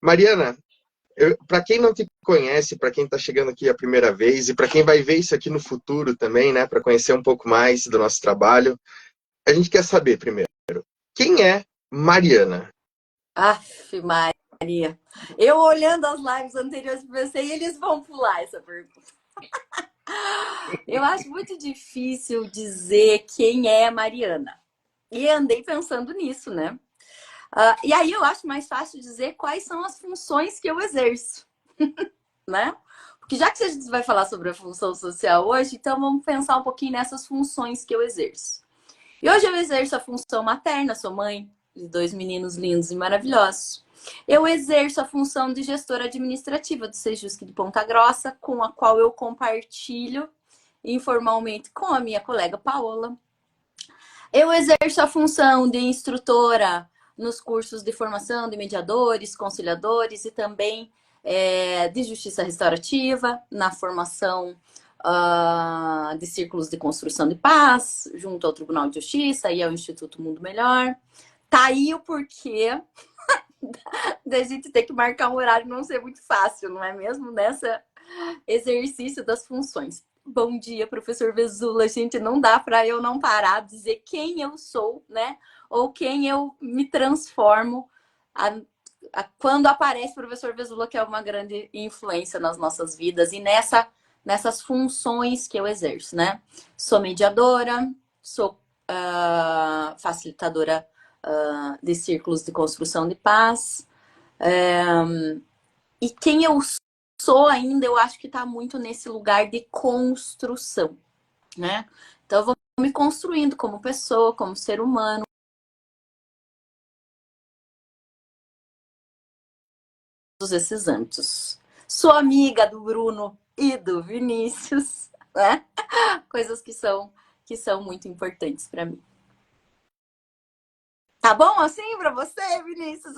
Mariana, para quem não te conhece, para quem está chegando aqui a primeira vez e para quem vai ver isso aqui no futuro também, né, para conhecer um pouco mais do nosso trabalho, a gente quer saber primeiro, quem é Mariana? Aff, Maria. Eu olhando as lives anteriores, pensei, eles vão pular essa pergunta. Eu acho muito difícil dizer quem é Mariana. E andei pensando nisso, né? E aí eu acho mais fácil dizer quais são as funções que eu exerço, né? Porque já que a gente vai falar sobre a função social hoje, então vamos pensar um pouquinho nessas funções que eu exerço. E hoje eu exerço a função materna, sou mãe de 2 meninos lindos e maravilhosos. Eu exerço a função de gestora administrativa do Sejusc de Ponta Grossa, com a qual eu compartilho informalmente com a minha colega Paola. Eu exerço a função de instrutora nos cursos de formação de mediadores, conciliadores e também de justiça restaurativa, na formação de círculos de construção de paz, junto ao Tribunal de Justiça e ao Instituto Mundo Melhor. Tá aí o porquê da gente ter que marcar um horário não ser muito fácil, não é mesmo? Nessa exercício das funções. Bom dia, professor Vezula. Gente, não dá para eu não parar de dizer quem eu sou, né? Ou quem eu me transformo quando aparece o professor Vezula, que é uma grande influência nas nossas vidas e nessas funções que eu exerço, né? Sou mediadora, sou facilitadora de círculos de construção de paz. E quem eu sou ainda, eu acho que está muito nesse lugar de construção, né? Então eu vou me construindo como pessoa, como ser humano. Todos esses âmbitos. Sou amiga do Bruno e do Vinícius, né? Coisas que são muito importantes para mim. Tá bom assim para você, Vinícius?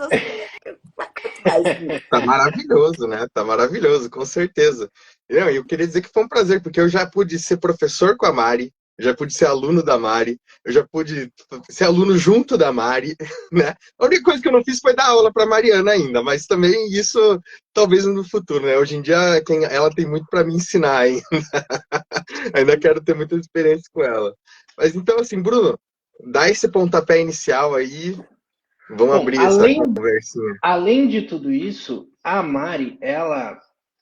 Tá maravilhoso, né? Tá maravilhoso, com certeza. Eu queria dizer que foi um prazer, porque eu já pude ser professor com a Mari, eu já pude ser aluno da Mari, eu já pude ser aluno junto da Mari, né? A única coisa que eu não fiz foi dar aula para Mariana ainda, mas também isso talvez no futuro, né? Hoje em dia ela tem muito para me ensinar ainda. Ainda quero ter muita experiência com ela. Mas então, assim, Bruno, dá esse pontapé inicial aí, vamos Bom, abrir essa conversinha. além de tudo isso, a Mari, ela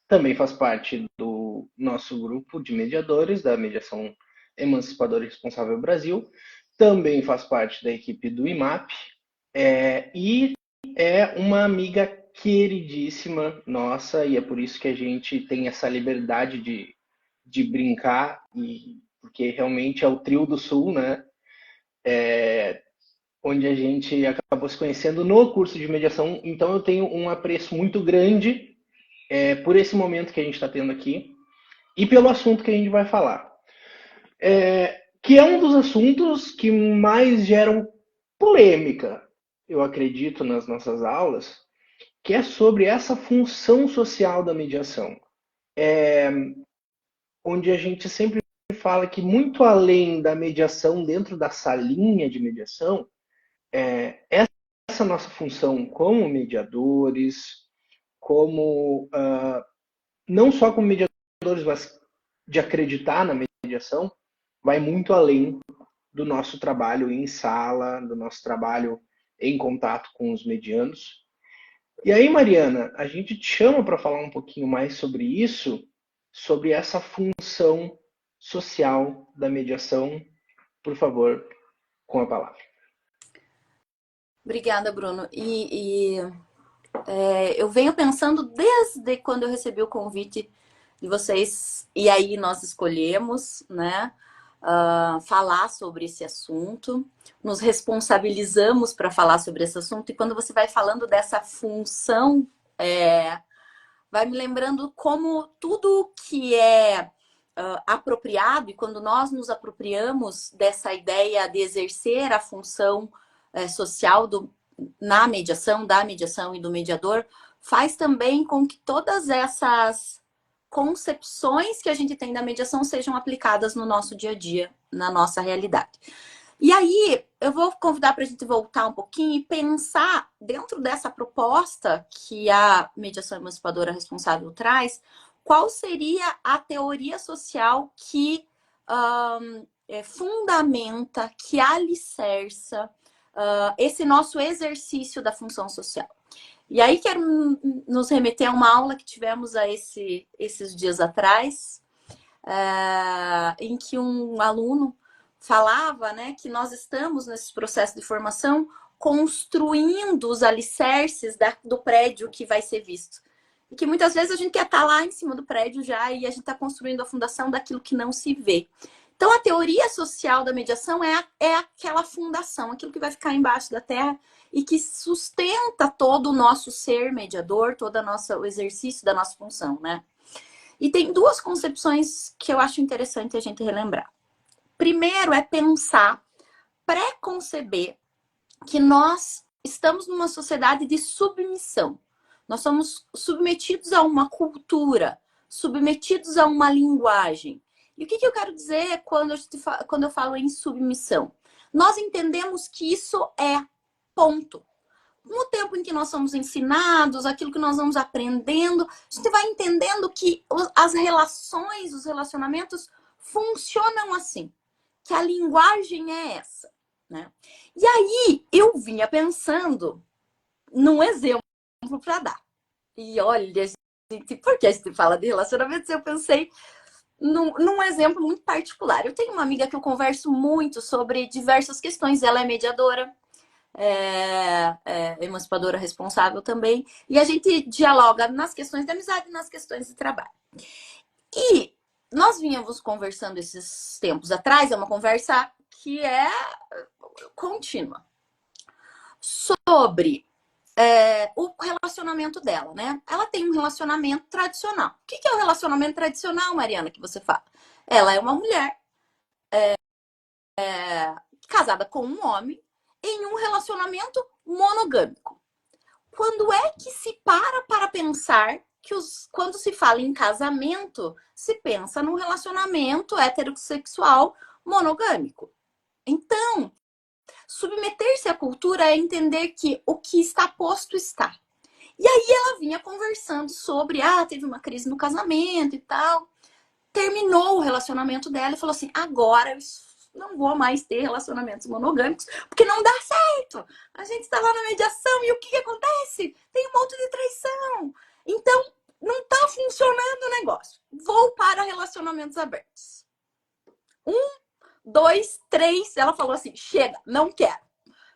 também faz parte do nosso grupo de mediadores da Mediação Emancipadora e Responsável Brasil, também faz parte da equipe do IMAP, e é uma amiga queridíssima nossa, e é por isso que a gente tem essa liberdade de brincar, porque realmente é o trio do Sul, né? Onde a gente acabou se conhecendo no curso de mediação. Então eu tenho um apreço muito grande por esse momento que a gente está tendo aqui e pelo assunto que a gente vai falar. Que é um dos assuntos que mais geram polêmica, eu acredito, nas nossas aulas, que é sobre essa função social da mediação. Onde a gente sempre fala que muito além da mediação dentro da salinha de mediação, essa nossa função como mediadores, como não só como mediadores, mas de acreditar na mediação, vai muito além do nosso trabalho em sala, do nosso trabalho em contato com os medianos. E aí, Mariana, a gente te chama para falar um pouquinho mais sobre isso, sobre essa função social da mediação. Por favor, com a palavra. Obrigada, Bruno. Eu venho pensando desde quando eu recebi o convite de vocês, e aí nós escolhemos, né, falar sobre esse assunto, nos responsabilizamos para falar sobre esse assunto, e quando você vai falando dessa função, vai me lembrando como tudo que é apropriado, e quando nós nos apropriamos dessa ideia de exercer a função social na mediação, da mediação e do mediador, faz também com que todas essas concepções que a gente tem da mediação sejam aplicadas no nosso dia a dia, na nossa realidade. E aí, eu vou convidar para a gente voltar um pouquinho e pensar dentro dessa proposta que a mediação emancipadora responsável traz, qual seria a teoria social que fundamenta, que alicerça esse nosso exercício da função social. E aí quero nos remeter a uma aula que tivemos esses dias atrás, em que um aluno falava, né, que nós estamos nesse processo de formação construindo os alicerces do prédio que vai ser visto. E que muitas vezes a gente quer estar lá em cima do prédio já e a gente está construindo a fundação daquilo que não se vê. Então, a teoria social da mediação é aquela fundação, aquilo que vai ficar embaixo da terra e que sustenta todo o nosso ser mediador, todo o exercício da nossa função, né? E tem duas concepções que eu acho interessante a gente relembrar. Primeiro é pensar, pré-conceber que nós estamos numa sociedade de submissão. Nós somos submetidos a uma cultura, submetidos a uma linguagem. E o que eu quero dizer quando eu falo em submissão? Nós entendemos que isso é ponto. No tempo em que nós somos ensinados, aquilo que nós vamos aprendendo, a gente vai entendendo que as relações, os relacionamentos funcionam assim. Que a linguagem é essa, né? E aí eu vinha pensando num exemplo para dar. E olha, gente, porque a gente fala de relacionamentos, eu pensei num exemplo muito particular. Eu tenho uma amiga que eu converso muito sobre diversas questões. Ela é mediadora, emancipadora responsável também. E a gente dialoga nas questões de amizade e nas questões de trabalho. E nós vínhamos conversando esses tempos atrás, é uma conversa que é contínua, sobre o relacionamento dela, né? Ela tem um relacionamento tradicional. O que é o relacionamento tradicional, Mariana, que você fala? Ela é uma mulher casada com um homem em um relacionamento monogâmico. Quando é que se para pensar que quando se fala em casamento, se pensa num relacionamento heterossexual monogâmico? Então, submeter-se à cultura é entender que o que está posto está. E aí ela vinha conversando sobre, teve uma crise no casamento e tal. Terminou o relacionamento dela e falou assim, agora eu não vou mais ter relacionamentos monogâmicos, porque não dá certo. A gente está lá na mediação e o que acontece? Tem um monte de traição. Então, não está funcionando o negócio. Vou para relacionamentos abertos. 1, 2, 3. Ela falou assim, chega, não quero.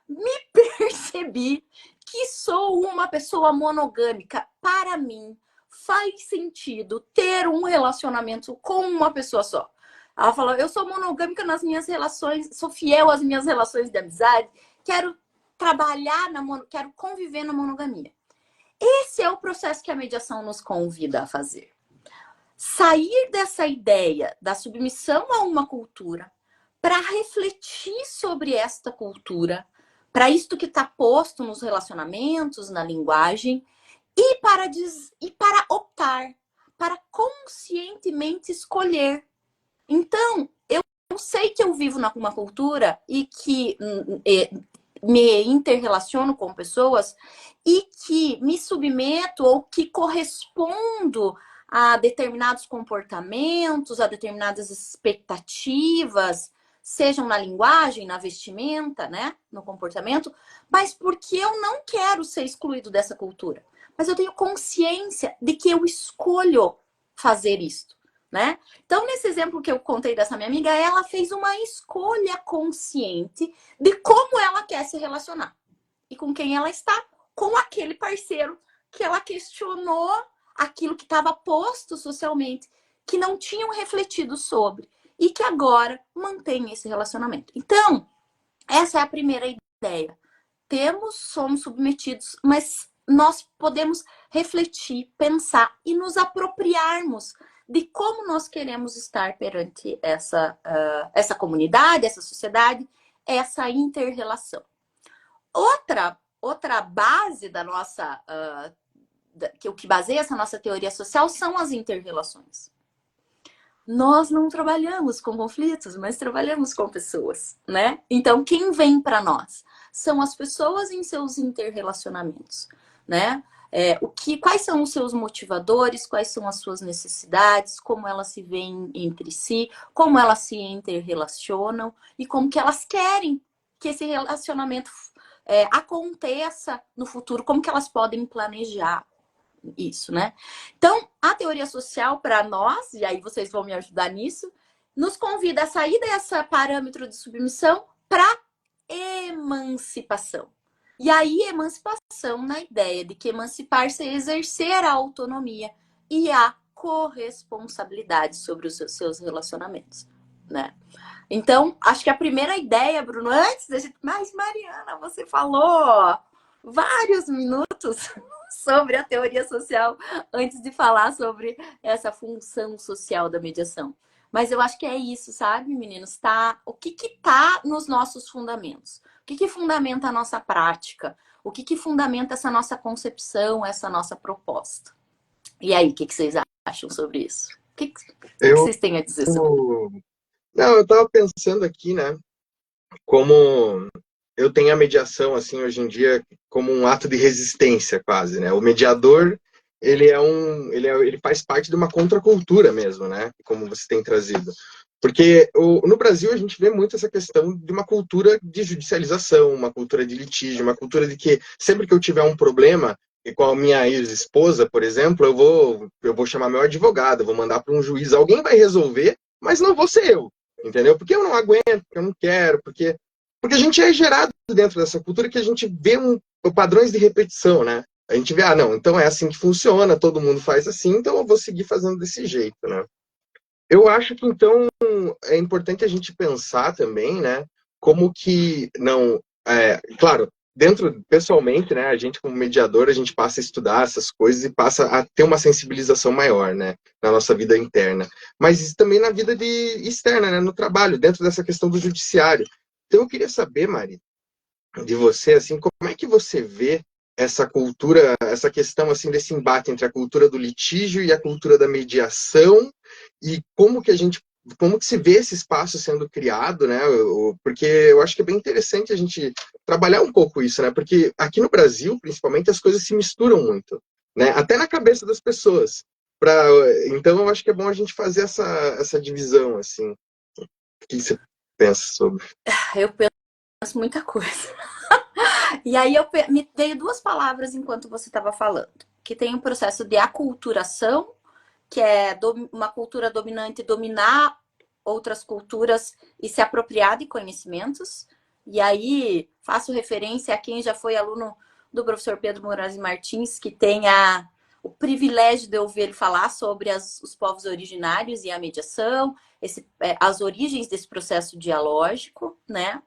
Me percebi que sou uma pessoa monogâmica. Para mim, faz sentido ter um relacionamento com uma pessoa só. Ela falou, eu sou monogâmica nas minhas relações, sou fiel às minhas relações de amizade, quero trabalhar, quero conviver na monogamia. Esse é o processo que a mediação nos convida a fazer. Sair dessa ideia da submissão a uma cultura para refletir sobre esta cultura, para isto que está posto nos relacionamentos, na linguagem, e para optar, para conscientemente escolher. Então, eu sei que eu vivo numa cultura e que me interrelaciono com pessoas e que me submeto ou que correspondo a determinados comportamentos, a determinadas expectativas, sejam na linguagem, na vestimenta, né, no comportamento, mas porque eu não quero ser excluído dessa cultura. Mas eu tenho consciência de que eu escolho fazer isto, né? Então, nesse exemplo que eu contei dessa minha amiga, ela fez uma escolha consciente de como ela quer se relacionar. E com quem ela está? Com aquele parceiro que ela questionou aquilo que estava posto socialmente, que não tinham refletido sobre e que agora mantém esse relacionamento. Então, essa é a primeira ideia. Somos submetidos, mas nós podemos refletir, pensar e nos apropriarmos de como nós queremos estar perante essa comunidade, essa sociedade, essa inter-relação. Outra base da nossa, o que baseia essa nossa teoria social são as inter-relações. nós não trabalhamos com conflitos, mas trabalhamos com pessoas, né? Então, quem vem para nós? São as pessoas em seus interrelacionamentos, né? Quais são os seus motivadores, quais são as suas necessidades, como elas se veem entre si, como elas se interrelacionam e como que elas querem que esse relacionamento aconteça no futuro, como que elas podem planejar isso, né? Então, a teoria social para nós, e aí vocês vão me ajudar nisso, nos convida a sair dessa parâmetro de submissão para emancipação. E aí, emancipação na ideia de que emancipar-se é exercer a autonomia e a corresponsabilidade sobre os seus relacionamentos, né? Então, acho que a primeira ideia, Bruno, antes da gente... Mas, Mariana, você falou vários minutos sobre a teoria social antes de falar sobre essa função social da mediação. Mas eu acho que é isso, sabe, meninos? O que tá nos nossos fundamentos? O que fundamenta a nossa prática? O que fundamenta essa nossa concepção, essa nossa proposta? E aí, o que vocês acham sobre isso? O que vocês têm a dizer sobre isso? Não, eu estava pensando aqui, né, como eu tenho a mediação, assim, hoje em dia, como um ato de resistência, quase, né? O mediador, ele faz parte de uma contracultura mesmo, né? Como você tem trazido. Porque no Brasil a gente vê muito essa questão de uma cultura de judicialização, uma cultura de litígio, uma cultura de que sempre que eu tiver um problema, e com a minha ex-esposa, por exemplo, eu vou chamar meu advogado, eu vou mandar para um juiz, alguém vai resolver, mas não vou ser eu, entendeu? Porque eu não aguento, porque eu não quero, porque a gente é gerado dentro dessa cultura que a gente vê padrões de repetição, né? A gente vê, não, então é assim que funciona, todo mundo faz assim, então eu vou seguir fazendo desse jeito, né? Eu acho que, então, é importante a gente pensar também, né, como que, não, claro, pessoalmente, né, a gente como mediador, a gente passa a estudar essas coisas e passa a ter uma sensibilização maior, né, na nossa vida interna, mas também na vida externa, né, no trabalho, dentro dessa questão do judiciário. Então, eu queria saber, Mari, de você, assim, como é que você vê essa cultura, essa questão, assim, desse embate entre a cultura do litígio e a cultura da mediação, e como que se vê esse espaço sendo criado, né? Porque eu acho que é bem interessante a gente trabalhar um pouco isso, né? Porque aqui no Brasil, principalmente, as coisas se misturam muito, né? Até na cabeça das pessoas. Então, eu acho que é bom a gente fazer essa divisão, assim. O que você pensa sobre? Eu penso muita coisa. E aí me veio duas palavras enquanto você estava falando. Que tem um processo de aculturação, que é uma cultura dominante dominar outras culturas e se apropriar de conhecimentos. E aí faço referência a quem já foi aluno do professor Pedro Moraes Martins, que tem o privilégio de ouvir ele falar sobre os povos originários e a mediação, as origens desse processo dialógico, né?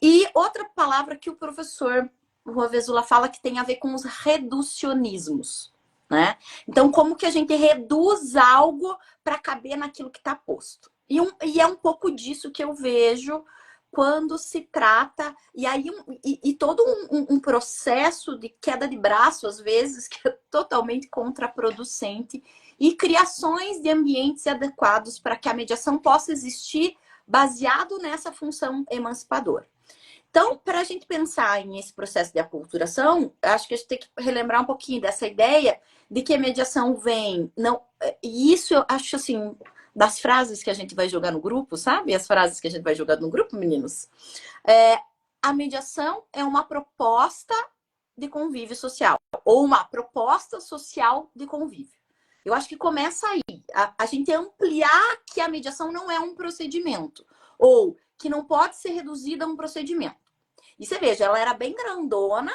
E outra palavra que o professor Rovesula fala que tem a ver com os reducionismos, né? Então, como que a gente reduz algo para caber naquilo que está posto? E é um pouco disso que eu vejo quando se trata, e aí todo um processo de queda de braço, às vezes, que é totalmente contraproducente, e criações de ambientes adequados para que a mediação possa existir baseado nessa função emancipadora. Então, para a gente pensar nesse processo de aculturação, acho que a gente tem que relembrar um pouquinho dessa ideia de que a mediação vem... E isso eu acho assim... das frases que a gente vai jogar no grupo, sabe? As frases que a gente vai jogar no grupo, meninos. A mediação é uma proposta de convívio social, ou uma proposta social de convívio. Eu acho que começa aí. A gente ampliar que a mediação não é um procedimento, ou que não pode ser reduzida a um procedimento. E você veja, ela era bem grandona,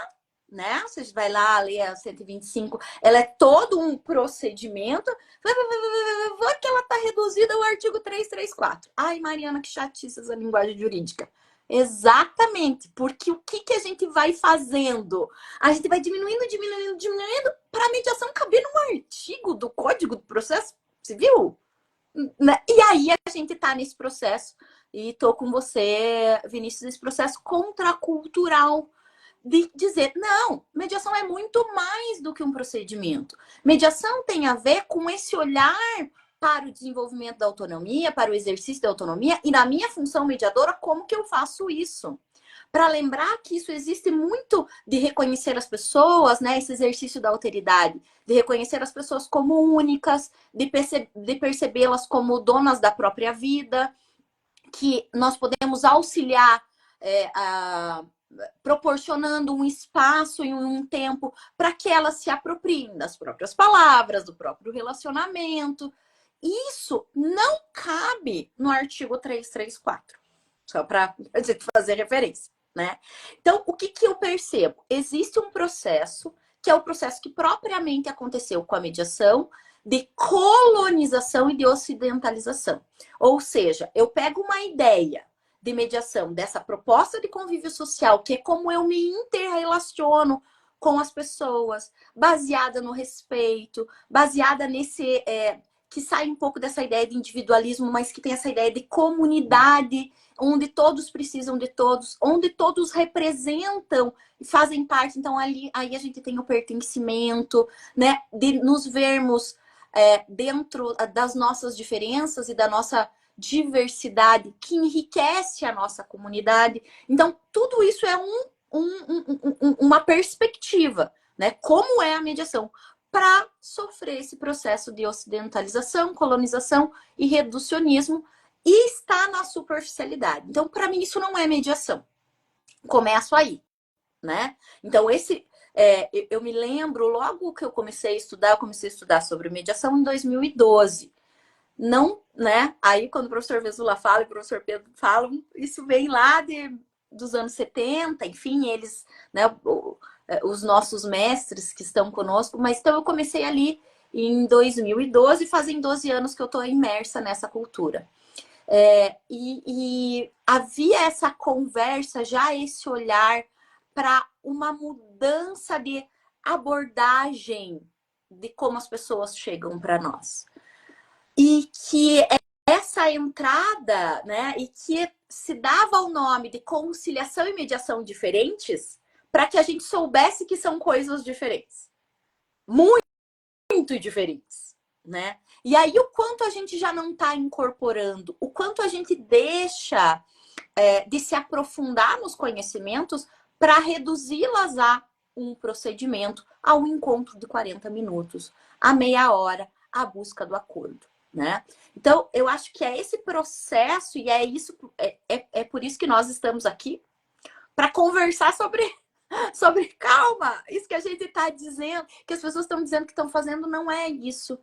né? Você vai lá ler a 125, ela é todo um procedimento, que ela está reduzida ao artigo 334. Ai, Mariana, que chatice essa linguagem jurídica. Exatamente, porque o que a gente vai fazendo? A gente vai diminuindo para a mediação caber num artigo do Código do Processo Civil. E aí a gente está nesse processo, e estou com você, Vinícius, nesse processo contracultural, de dizer, não, mediação é muito mais do que um procedimento. Mediação tem a ver com esse olhar para o desenvolvimento da autonomia, para o exercício da autonomia, e na minha função mediadora, como que eu faço isso? Para lembrar que isso existe muito de reconhecer as pessoas, né? Esse exercício da alteridade, de reconhecer as pessoas como únicas, de percebê-las como donas da própria vida, que nós podemos auxiliar proporcionando um espaço e um tempo para que elas se apropriem das próprias palavras, do próprio relacionamento. Isso não cabe no artigo 334, só para fazer referência, né? Então, o que eu percebo? Existe um processo, que é o processo que propriamente aconteceu com a mediação, de colonização e de ocidentalização. Ou seja, eu pego uma ideia de mediação dessa proposta de convívio social, que é como eu me interrelaciono com as pessoas, baseada no respeito, baseada nesse... que sai um pouco dessa ideia de individualismo, mas que tem essa ideia de comunidade, onde todos precisam de todos, onde todos representam e fazem parte. Então, aí a gente tem o pertencimento, né? De nos vermos dentro das nossas diferenças e da nossa diversidade, que enriquece a nossa comunidade. Então, tudo isso é uma perspectiva, né? Como é a mediação? Para sofrer esse processo de ocidentalização, colonização e reducionismo, e está na superficialidade. Então, para mim, isso não é mediação. Começo aí, né? Então, eu me lembro, logo que eu comecei a estudar sobre mediação em 2012. Não, né? Aí, quando o professor Vesula fala e o professor Pedro falam, isso vem lá dos anos 70, enfim, eles, né? Os nossos mestres que estão conosco, mas então eu comecei ali em 2012, fazem 12 anos que eu estou imersa nessa cultura. E havia essa conversa, já esse olhar para uma mudança de abordagem de como as pessoas chegam para nós. E que essa entrada, né, e que se dava o nome de conciliação e mediação diferentes, para que a gente soubesse que são coisas diferentes. Muito, muito diferentes, né? E aí, o quanto a gente já não está incorporando, o quanto a gente deixa de se aprofundar nos conhecimentos para reduzi-las a um procedimento, a um encontro de 40 minutos, a meia hora, a busca do acordo, né? Então, eu acho que é esse processo e é por isso que nós estamos aqui, para conversar sobre calma, isso que a gente está dizendo, que as pessoas estão dizendo que estão fazendo, não é isso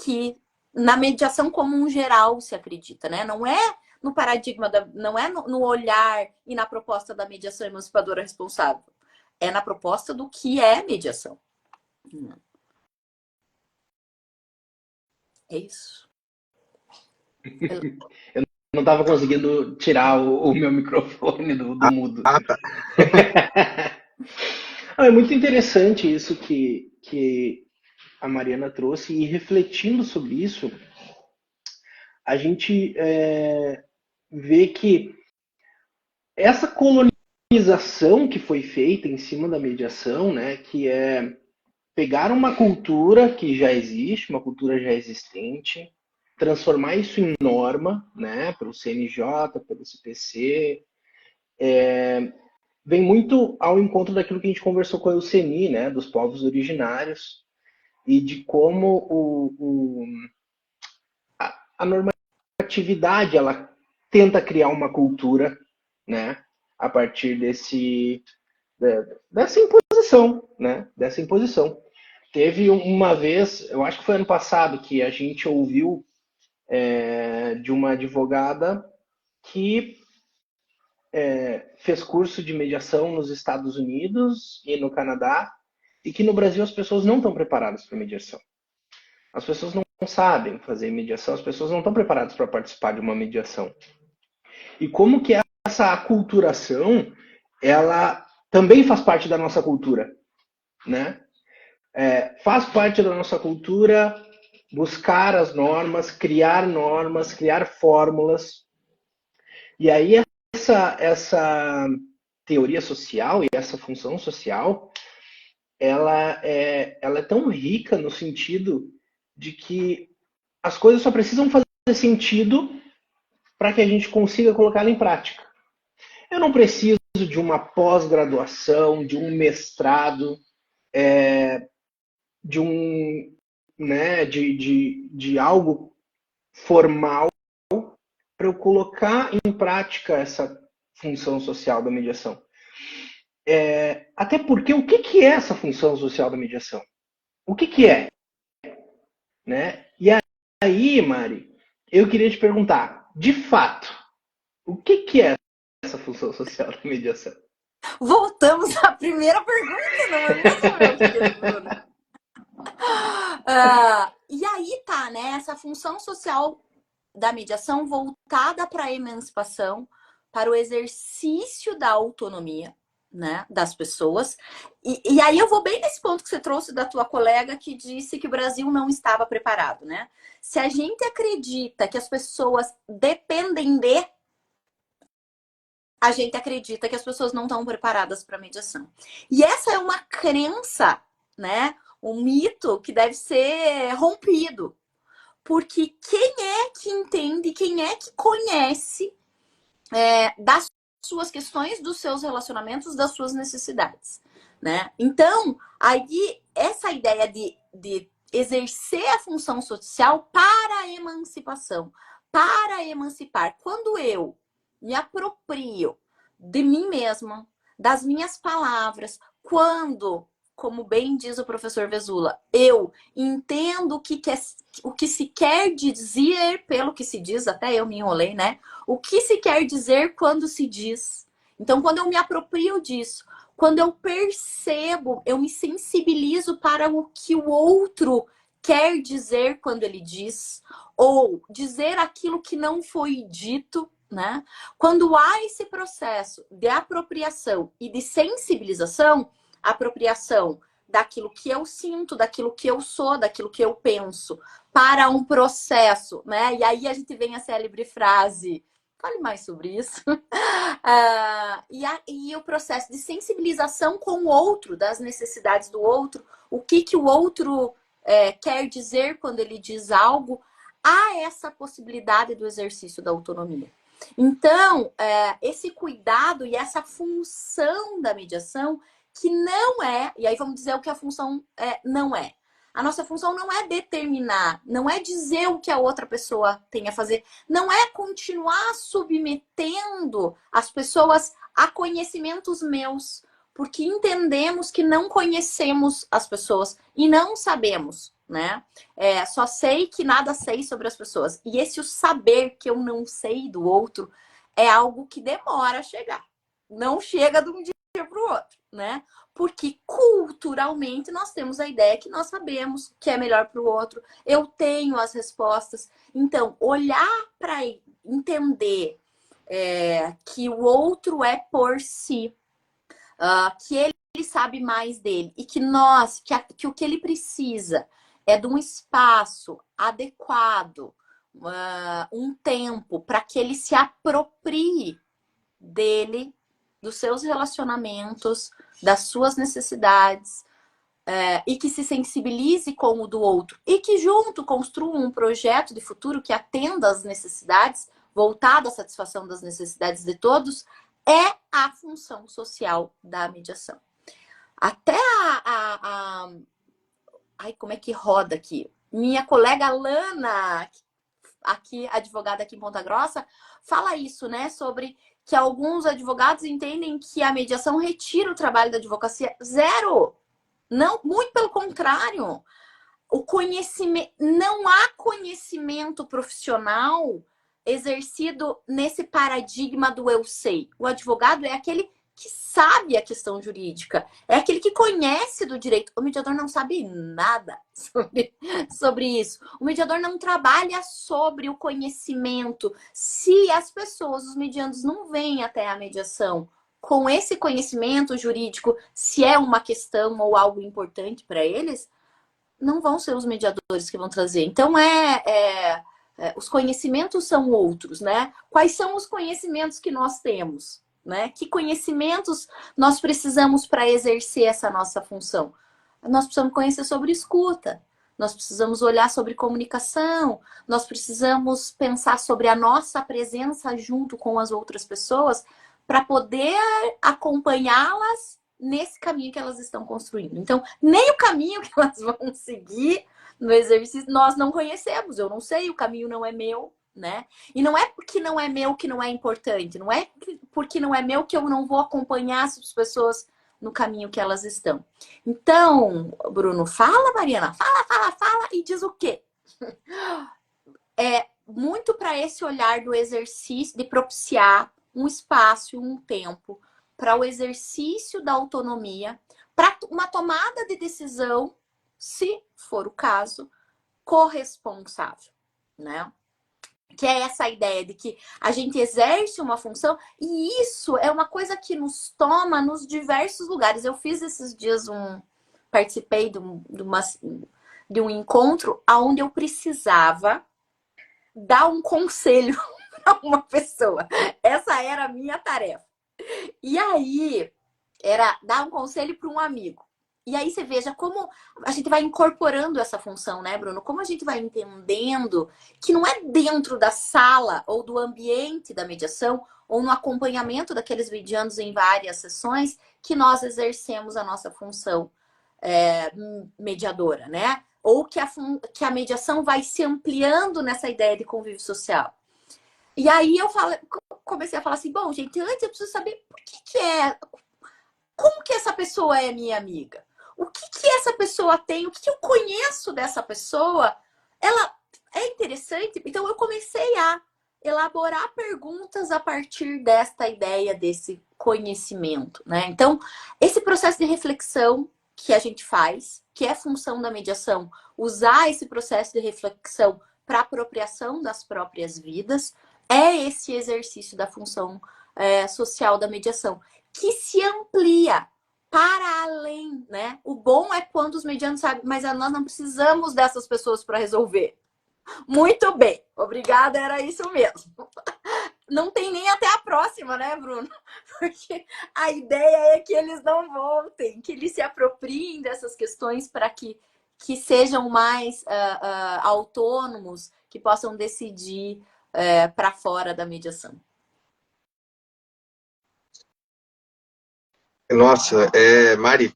que na mediação comum geral se acredita, né? Não é no paradigma, não é no olhar e na proposta da mediação emancipadora responsável. É na proposta do que é mediação. É isso. Eu não estava conseguindo tirar o meu microfone do mudo. Tá. É muito interessante isso que a Mariana trouxe, e refletindo sobre isso, a gente vê que essa colonização que foi feita em cima da mediação, né, que é pegar uma cultura que já existe, uma cultura já existente, transformar isso em norma, né, pelo CNJ, pelo CPC, vem muito ao encontro daquilo que a gente conversou com a Euseni, né, dos povos originários, e de como a normatividade ela tenta criar uma cultura, né, a partir dessa imposição, né, dessa imposição. Teve uma vez, eu acho que foi ano passado, que a gente ouviu de uma advogada que fez curso de mediação nos Estados Unidos e no Canadá, e que no Brasil as pessoas não estão preparadas para mediação. As pessoas não sabem fazer mediação, as pessoas não estão preparadas para participar de uma mediação. E como que essa aculturação, ela também faz parte da nossa cultura, né? Faz parte da nossa cultura buscar as normas, criar fórmulas. E aí essa teoria social e essa função social, ela é tão rica no sentido de que as coisas só precisam fazer sentido para que a gente consiga colocá-la em prática. Eu não preciso de uma pós-graduação, de um mestrado, de um, né, de algo formal para eu colocar em prática essa função social da mediação. Até porque o que é essa função social da mediação? O que é? Né? E aí, Mari, eu queria te perguntar, de fato, o que é essa função social da mediação? Voltamos à primeira pergunta, não é mesmo, meu querido Bruno? E aí tá, né? Essa função social da mediação voltada para a emancipação, para o exercício da autonomia, né, das pessoas. E aí eu vou bem nesse ponto que você trouxe da tua colega que disse que o Brasil não estava preparado, né? Se a gente acredita que as pessoas dependem a gente acredita que as pessoas não estão preparadas para mediação. E essa é uma crença, né? Um mito que deve ser rompido. Porque quem é que entende, quem é que conhece das suas questões, dos seus relacionamentos, das suas necessidades, né? Então, aí, essa ideia de exercer a função social para a emancipação, para emancipar. Quando eu me aproprio de mim mesma, das minhas palavras, quando, como bem diz o professor Vesula, eu entendo o que se quer dizer pelo que se diz, até eu me enrolei, né? O que se quer dizer quando se diz. Então, quando eu me aproprio disso, quando eu percebo, eu me sensibilizo para o que o outro quer dizer quando ele diz, ou dizer aquilo que não foi dito, né? Quando há esse processo de apropriação e de sensibilização, apropriação daquilo que eu sinto, daquilo que eu sou, daquilo que eu penso, para um processo, né? E aí a gente vem a célebre frase, fale mais sobre isso. E o processo de sensibilização com o outro, das necessidades do outro, o que o outro quer dizer quando ele diz algo, há essa possibilidade do exercício da autonomia. Então, esse cuidado e essa função da mediação, que não é, e aí vamos dizer o que a função não é. A nossa função não é determinar, não é dizer o que a outra pessoa tem a fazer, não é continuar submetendo as pessoas a conhecimentos meus, porque entendemos que não conhecemos as pessoas e não sabemos, né? Só sei que nada sei sobre as pessoas. E esse o saber que eu não sei do outro é algo que demora a chegar. Não chega de um dia para o outro, né? Porque culturalmente nós temos a ideia que nós sabemos que é melhor para o outro. Eu tenho as respostas. Então, olhar para entender que o outro é por si, que ele sabe mais dele e que que o que ele precisa é de um espaço adequado, um tempo para que ele se aproprie dele, dos seus relacionamentos, das suas necessidades, e que se sensibilize com o do outro e que junto construa um projeto de futuro que atenda às necessidades, voltado à satisfação das necessidades de todos, é a função social da mediação. Até ai, como é que roda aqui? Minha colega Lana, aqui, advogada aqui em Ponta Grossa, fala isso, né? Sobre que alguns advogados entendem que a mediação retira o trabalho da advocacia. Zero! Não, muito pelo contrário. O conhecimento, não há conhecimento profissional exercido nesse paradigma do eu sei. O advogado é aquele que sabe a questão jurídica, é aquele que conhece do direito. O mediador não sabe nada sobre isso. O mediador não trabalha sobre o conhecimento. Se as pessoas, os mediandos, não vêm até a mediação com esse conhecimento jurídico, se é uma questão ou algo importante para eles, não vão ser os mediadores que vão trazer. Então, os conhecimentos são outros, né? Quais são os conhecimentos que nós temos, né? Que conhecimentos nós precisamos para exercer essa nossa função? Nós precisamos conhecer sobre escuta, nós precisamos olhar sobre comunicação, nós precisamos pensar sobre a nossa presença junto com as outras pessoas para poder acompanhá-las nesse caminho que elas estão construindo. Então, nem o caminho que elas vão seguir no exercício nós não conhecemos. Eu não sei, o caminho não é meu, né? E não é porque não é meu que não é importante. Não é porque não é meu que eu não vou acompanhar as pessoas no caminho que elas estão. Então, Bruno, fala, Mariana, fala e diz o quê? É muito para esse olhar do exercício, de propiciar um espaço, um tempo para o exercício da autonomia, para uma tomada de decisão, se for o caso, corresponsável, né? Que é essa ideia de que a gente exerce uma função e isso é uma coisa que nos toma nos diversos lugares. Eu fiz esses dias participei de um encontro onde eu precisava dar um conselho para uma pessoa. Essa era a minha tarefa. E aí, era dar um conselho para um amigo. E aí você veja como a gente vai incorporando essa função, né, Bruno? Como a gente vai entendendo que não é dentro da sala ou do ambiente da mediação ou no acompanhamento daqueles medianos em várias sessões que nós exercemos a nossa função mediadora, né? Ou que a mediação vai se ampliando nessa ideia de convívio social. E aí eu comecei a falar assim, bom, gente, antes eu preciso saber como que essa pessoa é minha amiga? O que essa pessoa tem? O que eu conheço dessa pessoa? Ela é interessante? Então eu comecei a elaborar perguntas a partir desta ideia, desse conhecimento, né? Então, esse processo de reflexão que a gente faz, que é função da mediação, usar esse processo de reflexão para apropriação das próprias vidas, é esse exercício da função social da mediação, que se amplia para além, né? O bom é quando os medianos sabem, mas nós não precisamos dessas pessoas para resolver. Muito bem, obrigada, era isso mesmo. Não tem nem até a próxima, né, Bruno? Porque a ideia é que eles não voltem, que eles se apropriem dessas questões para que sejam mais autônomos, que possam decidir para fora da mediação. Nossa, Mari,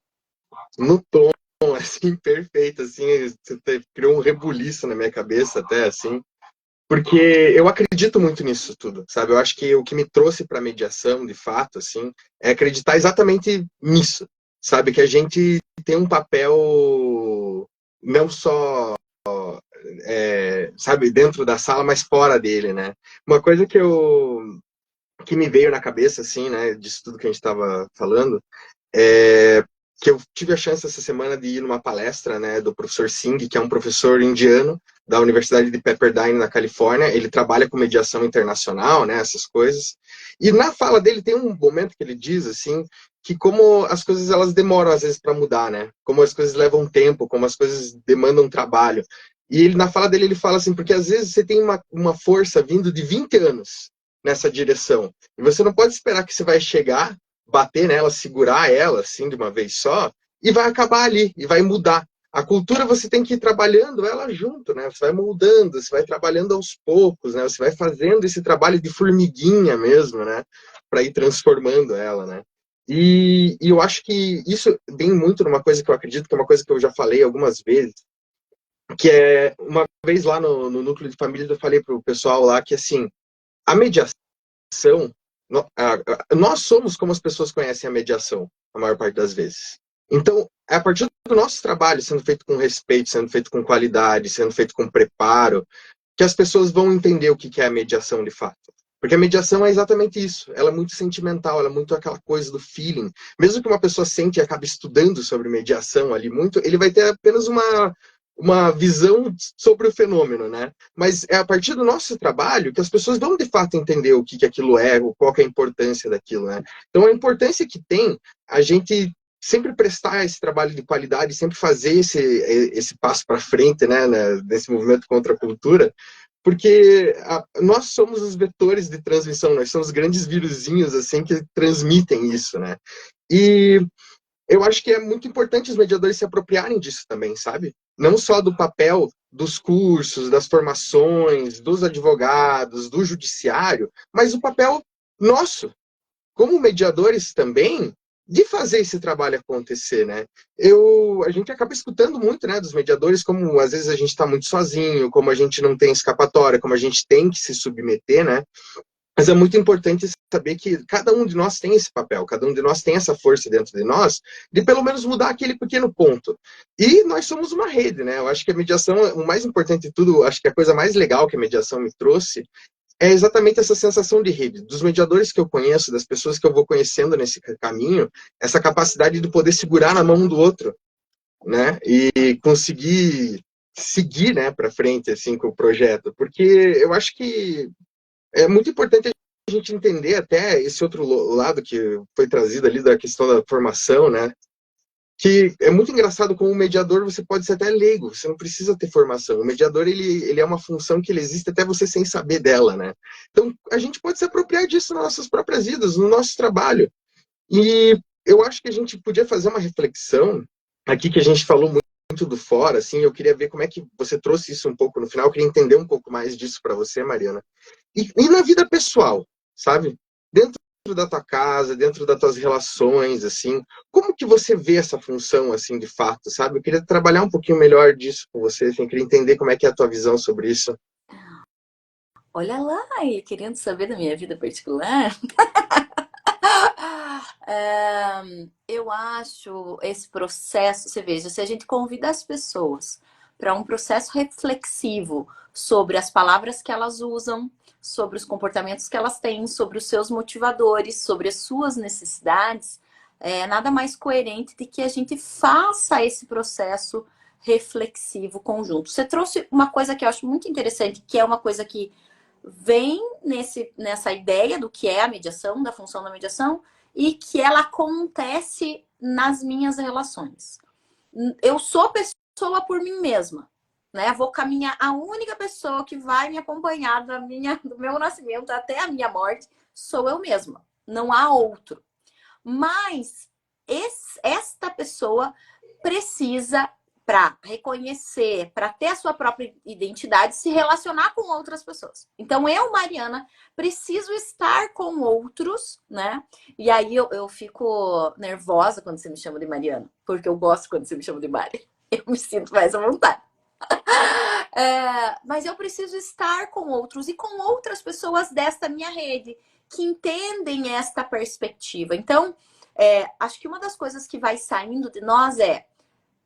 no tom, assim, perfeito, assim, você criou um rebuliço na minha cabeça até, assim, porque eu acredito muito nisso tudo, sabe? Eu acho que o que me trouxe para a mediação, de fato, assim, é acreditar exatamente nisso, sabe? Que a gente tem um papel não só, sabe, dentro da sala, mas fora dele, né? Uma coisa que me veio na cabeça, assim, né, disso tudo que a gente estava falando, que eu tive a chance essa semana de ir numa palestra, né, do professor Singh, que é um professor indiano da Universidade de Pepperdine, na Califórnia. Ele trabalha com mediação internacional, né, essas coisas. E na fala dele tem um momento que ele diz, assim, que como as coisas elas demoram às vezes para mudar, né? Como as coisas levam tempo, como as coisas demandam trabalho. E ele, na fala dele, ele fala assim, porque às vezes você tem uma força vindo de 20 anos nessa direção. E você não pode esperar que você vai chegar, bater nela, segurar ela, assim, de uma vez só, e vai acabar ali, e vai mudar. A cultura você tem que ir trabalhando ela junto, né? Você vai moldando, você vai trabalhando aos poucos, né? Você vai fazendo esse trabalho de formiguinha mesmo, né? Para ir transformando ela, né? E eu acho que isso vem muito numa coisa que eu acredito, que é uma coisa que eu já falei algumas vezes, que é, uma vez lá no núcleo de família, eu falei pro pessoal lá que, assim, a mediação, nós somos como as pessoas conhecem a mediação, a maior parte das vezes. Então, é a partir do nosso trabalho, sendo feito com respeito, sendo feito com qualidade, sendo feito com preparo, que as pessoas vão entender o que é a mediação de fato. Porque a mediação é exatamente isso. Ela é muito sentimental, ela é muito aquela coisa do feeling. Mesmo que uma pessoa sente e acabe estudando sobre mediação ali muito, ele vai ter apenas uma visão sobre o fenômeno, né? Mas é a partir do nosso trabalho que as pessoas vão de fato entender o que aquilo é, qual que é a importância daquilo, né? Então a importância que tem a gente sempre prestar esse trabalho de qualidade, sempre fazer esse passo para frente, né, nesse movimento contra a cultura, porque nós somos os vetores de transmissão, nós somos grandes viruzinhos assim que transmitem isso, né? E eu acho que é muito importante os mediadores se apropriarem disso também, sabe? não só do papel dos cursos, das formações, dos advogados, do judiciário, mas o papel nosso, como mediadores também, de fazer esse trabalho acontecer, né? A gente acaba escutando muito, né, dos mediadores, como às vezes a gente está muito sozinho, como a gente não tem escapatória, como a gente tem que se submeter, né? Mas é muito importante saber que cada um de nós tem esse papel, cada um de nós tem essa força dentro de nós, de pelo menos mudar aquele pequeno ponto. E nós somos uma rede, né? Eu acho que a mediação, o mais importante de tudo, acho que a coisa mais legal que a mediação me trouxe é exatamente essa sensação de rede. Dos mediadores que eu conheço, das pessoas que eu vou conhecendo nesse caminho, essa capacidade de poder segurar na mão um do outro, né? E conseguir seguir, né, para frente assim com o projeto, porque eu acho que é muito importante a gente entender até esse outro lado que foi trazido ali da questão da formação, né? Que é muito engraçado como mediador você pode ser até leigo, você não precisa ter formação. O mediador, ele é uma função que ele existe até você sem saber dela, né? Então, a gente pode se apropriar disso nas nossas próprias vidas, no nosso trabalho. E eu acho que a gente podia fazer uma reflexão aqui que a gente falou muito do fora, assim, eu queria ver como é que você trouxe isso um pouco no final, eu queria entender um pouco mais disso para você, Mariana. E na vida pessoal, sabe? Dentro da tua casa, dentro das tuas relações, assim, como que você vê essa função, assim, de fato, sabe? Eu queria trabalhar um pouquinho melhor disso com você, assim, eu queria entender como é que é a tua visão sobre isso. Olha lá, e querendo saber da minha vida particular. Eu acho esse processo, você veja, se a gente convida as pessoas para um processo reflexivo sobre as palavras que elas usam, sobre os comportamentos que elas têm, sobre os seus motivadores, sobre as suas necessidades, é nada mais coerente de que a gente faça esse processo reflexivo conjunto. Você trouxe uma coisa que eu acho muito interessante, que é uma coisa que vem nessa ideia do que é a mediação, da função da mediação, e que ela acontece nas minhas relações. Eu sou pessoa por mim mesma, né? Vou caminhar, a única pessoa que vai me acompanhar do meu nascimento até a minha morte sou eu mesma. Não há outro. Mas esta pessoa precisa, para reconhecer, para ter a sua própria identidade, se relacionar com outras pessoas. Então, eu, Mariana, preciso estar com outros, né? E aí eu fico nervosa quando você me chama de Mariana, porque eu gosto quando você me chama de Mari. Eu me sinto mais à vontade. Mas eu preciso estar com outros e com outras pessoas desta minha rede que entendem esta perspectiva. Então, acho que uma das coisas que vai saindo de nós é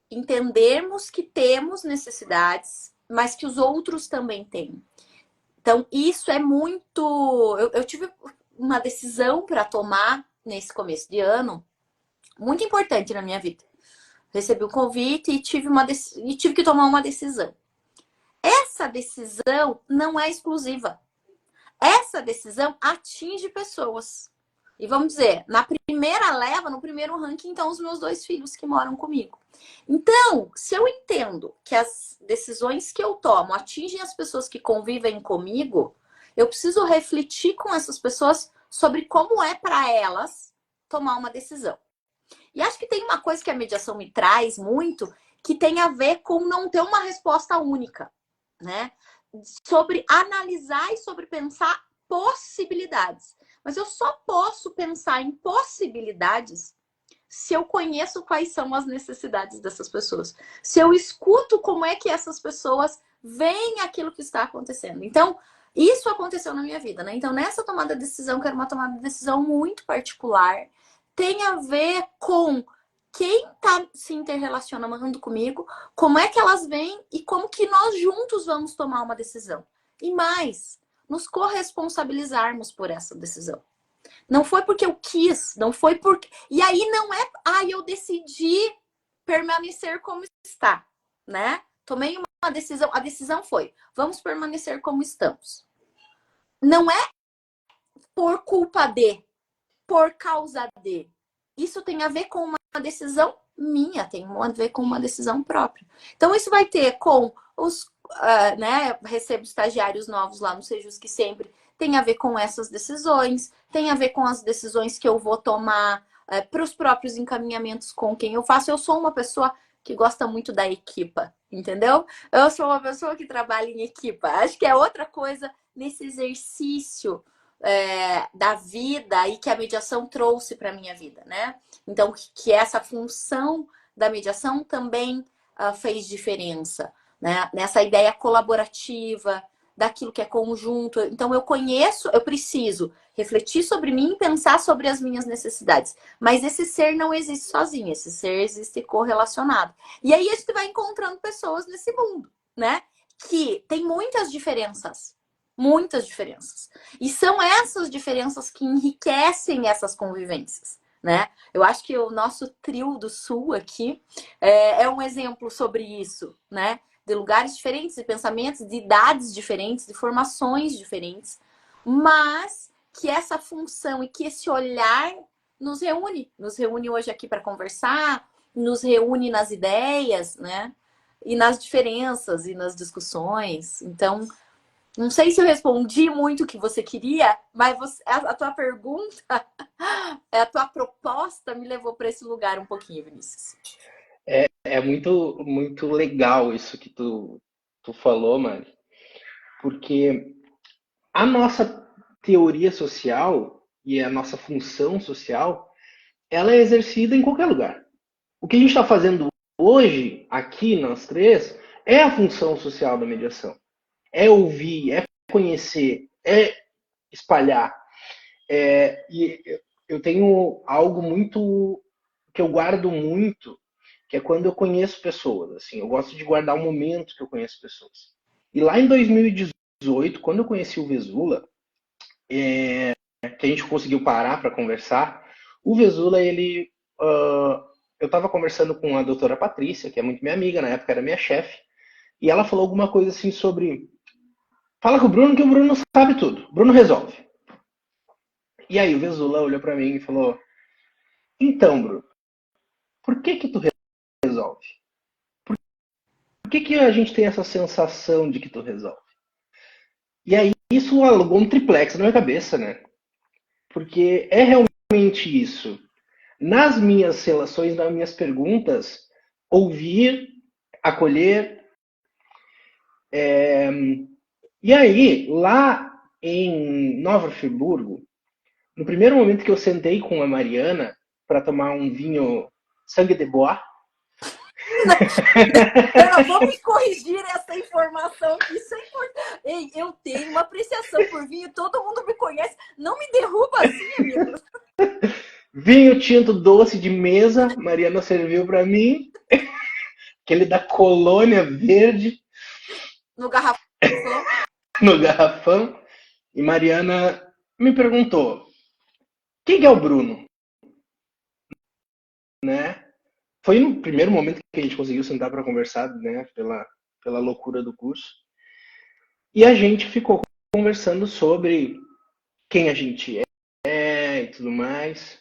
entendermos que temos necessidades, mas que os outros também têm. Então, isso é muito... Eu tive uma decisão para tomar nesse começo de ano, muito importante na minha vida. Recebi um convite e tive que tomar uma decisão. Essa decisão não é exclusiva. Essa decisão atinge pessoas. E vamos dizer, na primeira leva, no primeiro ranking, então, os meus 2 filhos que moram comigo. Então, se eu entendo que as decisões que eu tomo atingem as pessoas que convivem comigo, eu preciso refletir com essas pessoas sobre como é para elas tomar uma decisão. E acho que tem uma coisa que a mediação me traz muito, que tem a ver com não ter uma resposta única, né? Sobre analisar e sobre pensar possibilidades. Mas eu só posso pensar em possibilidades se eu conheço quais são as necessidades dessas pessoas. Se eu escuto como é que essas pessoas veem aquilo que está acontecendo. Então, isso aconteceu na minha vida, né? Então, nessa tomada de decisão, que era uma tomada de decisão muito particular, tem a ver com quem está se interrelacionando comigo, como é que elas veem e como que nós juntos vamos tomar uma decisão. E mais, nos corresponsabilizarmos por essa decisão. Não foi porque eu quis, não foi porque... E aí não é, eu decidi permanecer como está, né? Tomei uma decisão, a decisão foi, vamos permanecer como estamos. Não é por culpa de, por causa de. Isso tem a ver com uma decisão minha, tem a ver com uma decisão própria. Então, isso vai ter com os... né? Recebo estagiários novos lá no Sejus que sempre tem a ver com essas decisões, tem a ver com as decisões que eu vou tomar para os próprios encaminhamentos com quem eu faço. Eu sou uma pessoa que gosta muito da equipa, entendeu? Eu sou uma pessoa que trabalha em equipa. Acho que é outra coisa nesse exercício da vida e que a mediação trouxe para minha vida, né? Então, que essa função da mediação também fez diferença, né? Nessa ideia colaborativa, daquilo que é conjunto. Então, eu preciso refletir sobre mim e pensar sobre as minhas necessidades. Mas esse ser não existe sozinho, esse ser existe correlacionado. E aí a gente vai encontrando pessoas nesse mundo, né? Que tem muitas diferenças. Muitas diferenças. E são essas diferenças que enriquecem essas convivências, né? Eu acho que o nosso trio do Sul aqui é um exemplo sobre isso, né? De lugares diferentes, de pensamentos, de idades diferentes, de formações diferentes, mas que essa função e que esse olhar nos reúne hoje aqui para conversar, nos reúne nas ideias, né? E nas diferenças e nas discussões. Então, não sei se eu respondi muito o que você queria, mas a tua pergunta, a tua proposta me levou para esse lugar um pouquinho, Vinícius. É muito, muito legal isso que tu falou, Mari, porque a nossa teoria social e a nossa função social, ela é exercida em qualquer lugar. O que a gente está fazendo hoje, aqui, nós três, é a função social da mediação. É ouvir, é conhecer, é espalhar. E eu tenho algo muito que eu guardo muito, que é quando eu conheço pessoas. Assim, eu gosto de guardar o momento que eu conheço pessoas. E lá em 2018, quando eu conheci o Vesula, que a gente conseguiu parar para conversar, o Vesula, ele... eu estava conversando com a doutora Patrícia, que é muito minha amiga, na época era minha chefe, e ela falou alguma coisa assim sobre... Fala com o Bruno que o Bruno sabe tudo. O Bruno resolve. E aí o Vesula olhou para mim e falou: então, Bruno, por que tu resolve? Por que a gente tem essa sensação de que tu resolve? E aí isso alugou um triplex na minha cabeça, né? Porque é realmente isso. Nas minhas relações, nas minhas perguntas, ouvir, acolher. E aí, lá em Nova Friburgo, no primeiro momento que eu sentei com a Mariana para tomar um vinho sangue de bois. Pera, vamos corrigir essa informação, que isso é importante. Ei, eu tenho uma apreciação por vinho, todo mundo me conhece. Não me derruba assim, amigo. Vinho tinto doce de mesa, Mariana serviu para mim. Aquele da Colônia Verde. No garrafão. No garrafão. E Mariana me perguntou: quem é o Bruno? Né? Foi no primeiro momento que a gente conseguiu sentar para conversar, né? Pela loucura do curso. E a gente ficou conversando sobre quem a gente é e tudo mais.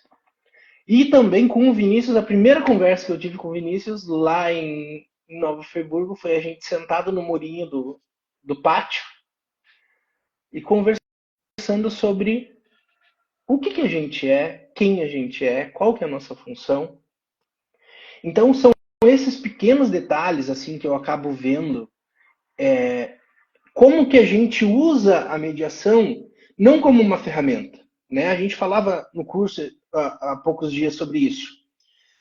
E também com o Vinícius, a primeira conversa que eu tive com o Vinícius lá em Nova Friburgo foi a gente sentado no murinho do pátio e conversando sobre o que a gente é, quem a gente é, qual que é a nossa função. Então são esses pequenos detalhes assim que eu acabo vendo como que a gente usa a mediação não como uma ferramenta. Né? A gente falava no curso há poucos dias sobre isso.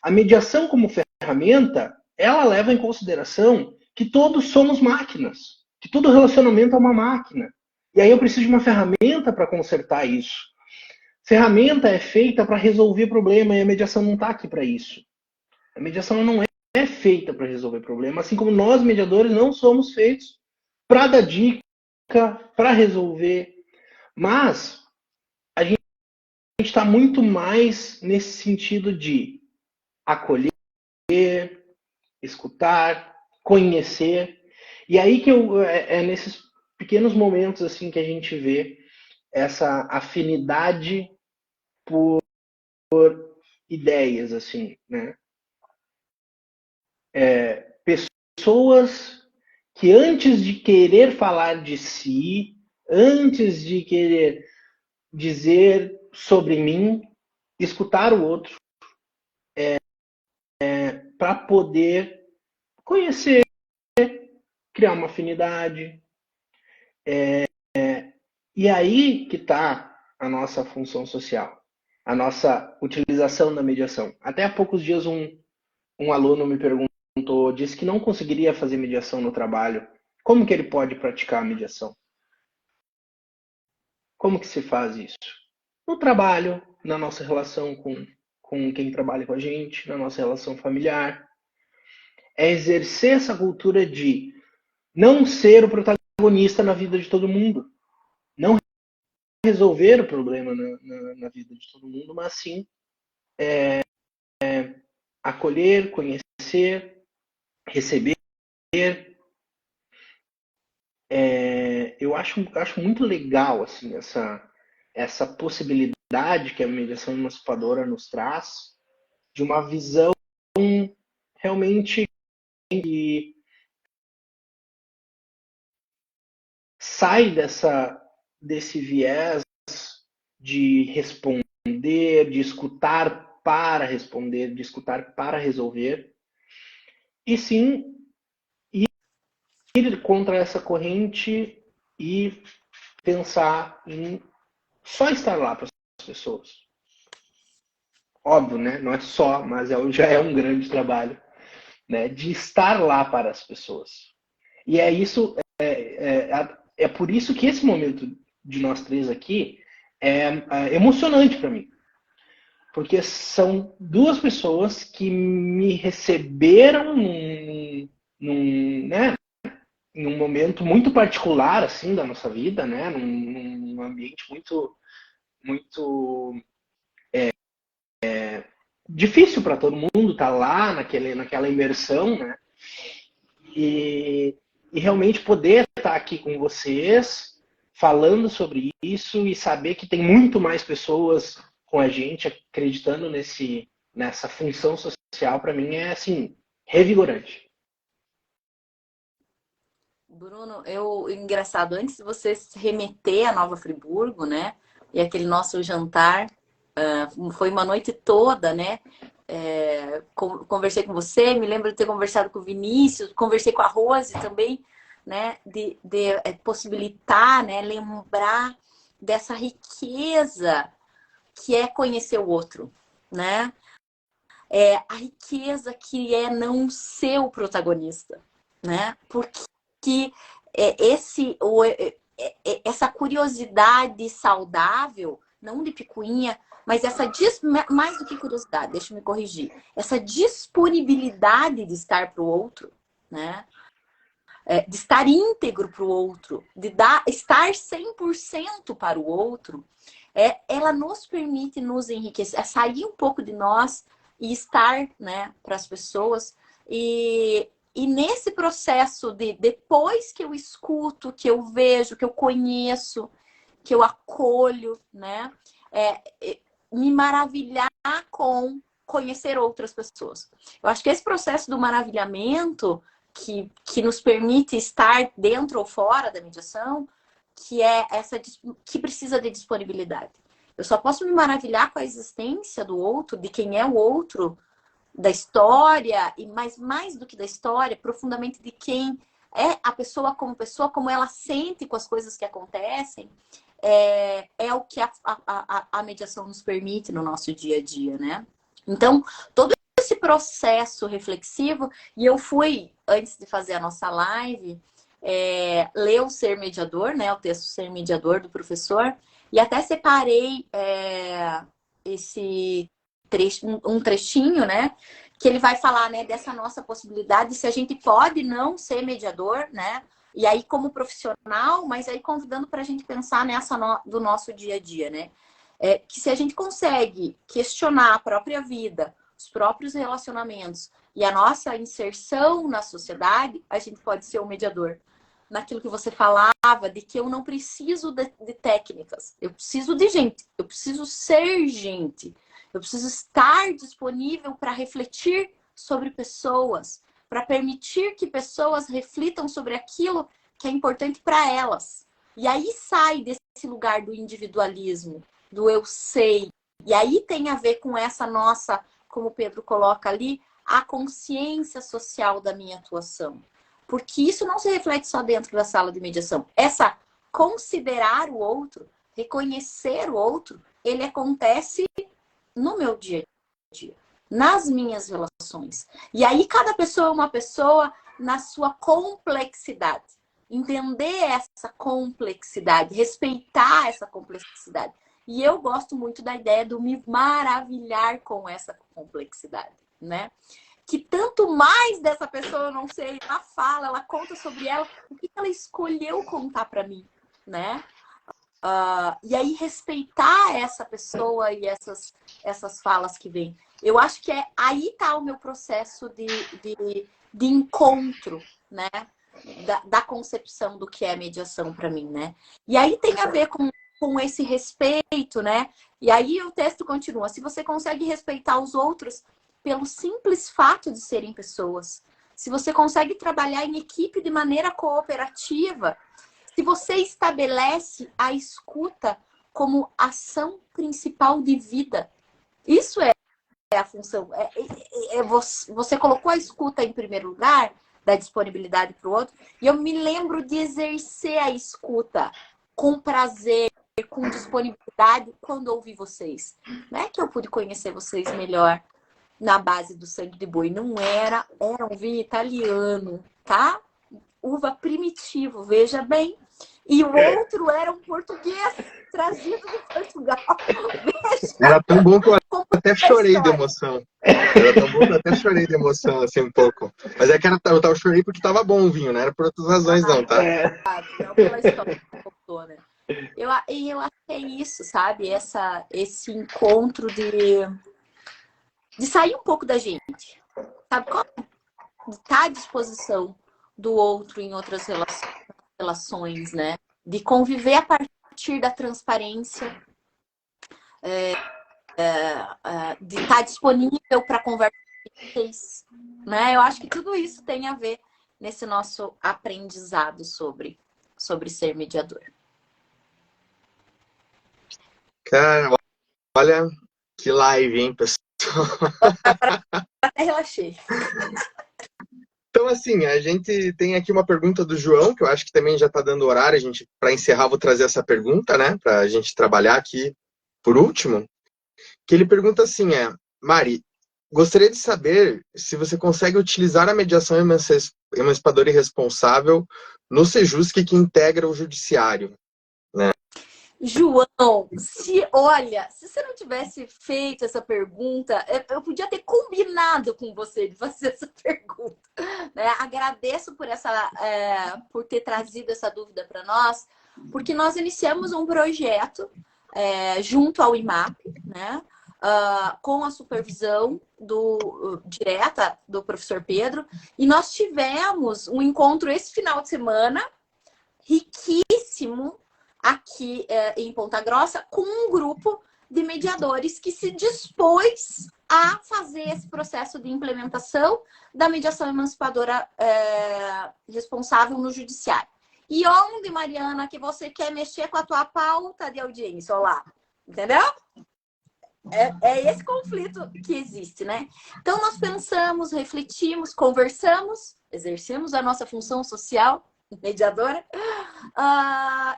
A mediação como ferramenta, ela leva em consideração que todos somos máquinas, que todo relacionamento é uma máquina. E aí eu preciso de uma ferramenta para consertar isso. Ferramenta é feita para resolver problema e a mediação não está aqui para isso. A mediação não é feita para resolver problema, assim como nós, mediadores, não somos feitos para dar dica, para resolver. Mas a gente está muito mais nesse sentido de acolher, escutar, conhecer. E aí que é nesses pequenos momentos assim que a gente vê essa afinidade por ideias, assim, né? Pessoas que antes de querer falar de si, antes de querer dizer sobre mim, escutar o outro para poder conhecer, criar uma afinidade. E aí que está a nossa função social, a nossa utilização da mediação. Até há poucos dias um aluno me perguntou, disse que não conseguiria fazer mediação no trabalho. Como que ele pode praticar a mediação? Como que se faz isso? No trabalho, na nossa relação com quem trabalha com a gente, na nossa relação familiar. É exercer essa cultura de não ser o protagonista na vida de todo mundo. Não resolver o problema na vida de todo mundo, mas sim acolher, conhecer, receber. Eu acho muito legal assim, essa possibilidade que a mediação emancipadora nos traz de uma visão realmente que sai desse viés de responder, de escutar para responder, de escutar para resolver, e sim ir contra essa corrente e pensar em só estar lá para as pessoas. Óbvio, né? Não é só, mas já é um grande trabalho, né? De estar lá para as pessoas. E é por isso que esse momento de nós três aqui é emocionante para mim. Porque são duas pessoas que me receberam né, num momento muito particular assim da nossa vida, né, num ambiente muito difícil para todo mundo estar lá naquela imersão, né? E realmente poder estar aqui com vocês falando sobre isso e saber que tem muito mais pessoas com a gente acreditando nessa função social, para mim é assim revigorante. Bruno, engraçado, antes de você se remeter a Nova Friburgo, né? E aquele nosso jantar, foi uma noite toda, né? Conversei com você, me lembro de ter conversado com o Vinícius, conversei com a Rose também, né? De possibilitar, né? Lembrar dessa riqueza que é conhecer o outro, né? A riqueza que é não ser o protagonista, né? Porque essa curiosidade saudável, não de picuinha, mas mais do que curiosidade, deixa eu me corrigir, essa disponibilidade de estar para o outro, né? De estar íntegro para o outro, de estar 100% para o outro, ela nos permite nos enriquecer, sair um pouco de nós e estar, né, para as pessoas. E nesse processo depois que eu escuto, que eu vejo, que eu conheço, que eu acolho, né, me maravilhar com conhecer outras pessoas. Eu acho que esse processo do maravilhamento que nos permite estar dentro ou fora da mediação, que precisa de disponibilidade. Eu só posso me maravilhar com a existência do outro, de quem é o outro, da história, mas mais do que da história, profundamente de quem é a pessoa, como ela sente com as coisas que acontecem, é o que a mediação nos permite no nosso dia a dia, né? Então, todo esse processo reflexivo, e eu fui, antes de fazer a nossa live, ler o Ser Mediador, né? O texto Ser Mediador do professor, e até separei um trechinho, né? Que ele vai falar, né, dessa nossa possibilidade, se a gente pode não ser mediador, né? E aí como profissional, mas aí convidando para a gente pensar nessa do nosso dia a dia, né? Que se a gente consegue questionar a própria vida, os próprios relacionamentos e a nossa inserção na sociedade, a gente pode ser o mediador. Naquilo que você falava, de que eu não preciso de técnicas, eu preciso de gente, eu preciso ser gente, eu preciso estar disponível para refletir sobre pessoas, para permitir que pessoas reflitam sobre aquilo que é importante para elas. E aí sai desse lugar do individualismo, do eu sei. E aí tem a ver com essa nossa, como o Pedro coloca ali, a consciência social da minha atuação. Porque isso não se reflete só dentro da sala de mediação. Essa considerar o outro, reconhecer o outro, ele acontece no meu dia a dia, nas minhas relações. E aí cada pessoa é uma pessoa na sua complexidade. Entender essa complexidade, respeitar essa complexidade. E eu gosto muito da ideia do me maravilhar com essa complexidade, né? Que tanto mais dessa pessoa, eu não sei, ela fala, ela conta sobre ela, o que ela escolheu contar para mim, né? E aí respeitar essa pessoa e essas falas que vêm. Eu acho que aí tá o meu processo de encontro, né? Da concepção do que é mediação para mim, né? E aí tem a ver com esse respeito, né? E aí o texto continua. Se você consegue respeitar os outros pelo simples fato de serem pessoas, se você consegue trabalhar em equipe de maneira cooperativa, se você estabelece a escuta como ação principal de vida, isso é a função. Você colocou a escuta em primeiro lugar, da disponibilidade para o outro, e eu me lembro de exercer a escuta com prazer, com disponibilidade, quando ouvi vocês. Não é que eu pude conhecer vocês melhor na base do sangue de boi, não era um vinho italiano, tá? Uva primitivo, veja bem. E o outro era um português trazido de Portugal. Veja. Era tão bom que eu até chorei de emoção. Era tão bom que eu até chorei de emoção, assim, um pouco. Mas é que eu chorei porque tava bom o vinho, não era por outras razões, não, tá? Não pela história que contou, né? Eu acho que é isso, sabe? Esse encontro de sair um pouco da gente. Sabe? De estar à disposição do outro em outras relações, né? De conviver a partir da transparência, de estar disponível para conversas, né? Eu acho que tudo isso tem a ver nesse nosso aprendizado sobre ser mediador. Cara, olha que live, hein, pessoal? Até relaxei. Então, assim, a gente tem aqui uma pergunta do João, que eu acho que também já está dando horário. Para encerrar, vou trazer essa pergunta, né? Para a gente trabalhar aqui por último. Que ele pergunta assim, Mari, gostaria de saber se você consegue utilizar a mediação emancipadora e responsável no Sejusc que integra o judiciário, né? João, se você não tivesse feito essa pergunta, eu podia ter combinado com você de fazer essa pergunta, né? Agradeço por ter trazido essa dúvida para nós, porque nós iniciamos um projeto junto ao IMAP, né? Com a supervisão direta do professor Pedro, e nós tivemos um encontro esse final de semana riquíssimo aqui em Ponta Grossa, com um grupo de mediadores que se dispôs a fazer esse processo de implementação da mediação emancipadora responsável no judiciário. E onde, Mariana, que você quer mexer com a tua pauta de audiência? Olha lá, entendeu? É esse conflito que existe, né? Então, nós pensamos, refletimos, conversamos, exercemos a nossa função social mediadora,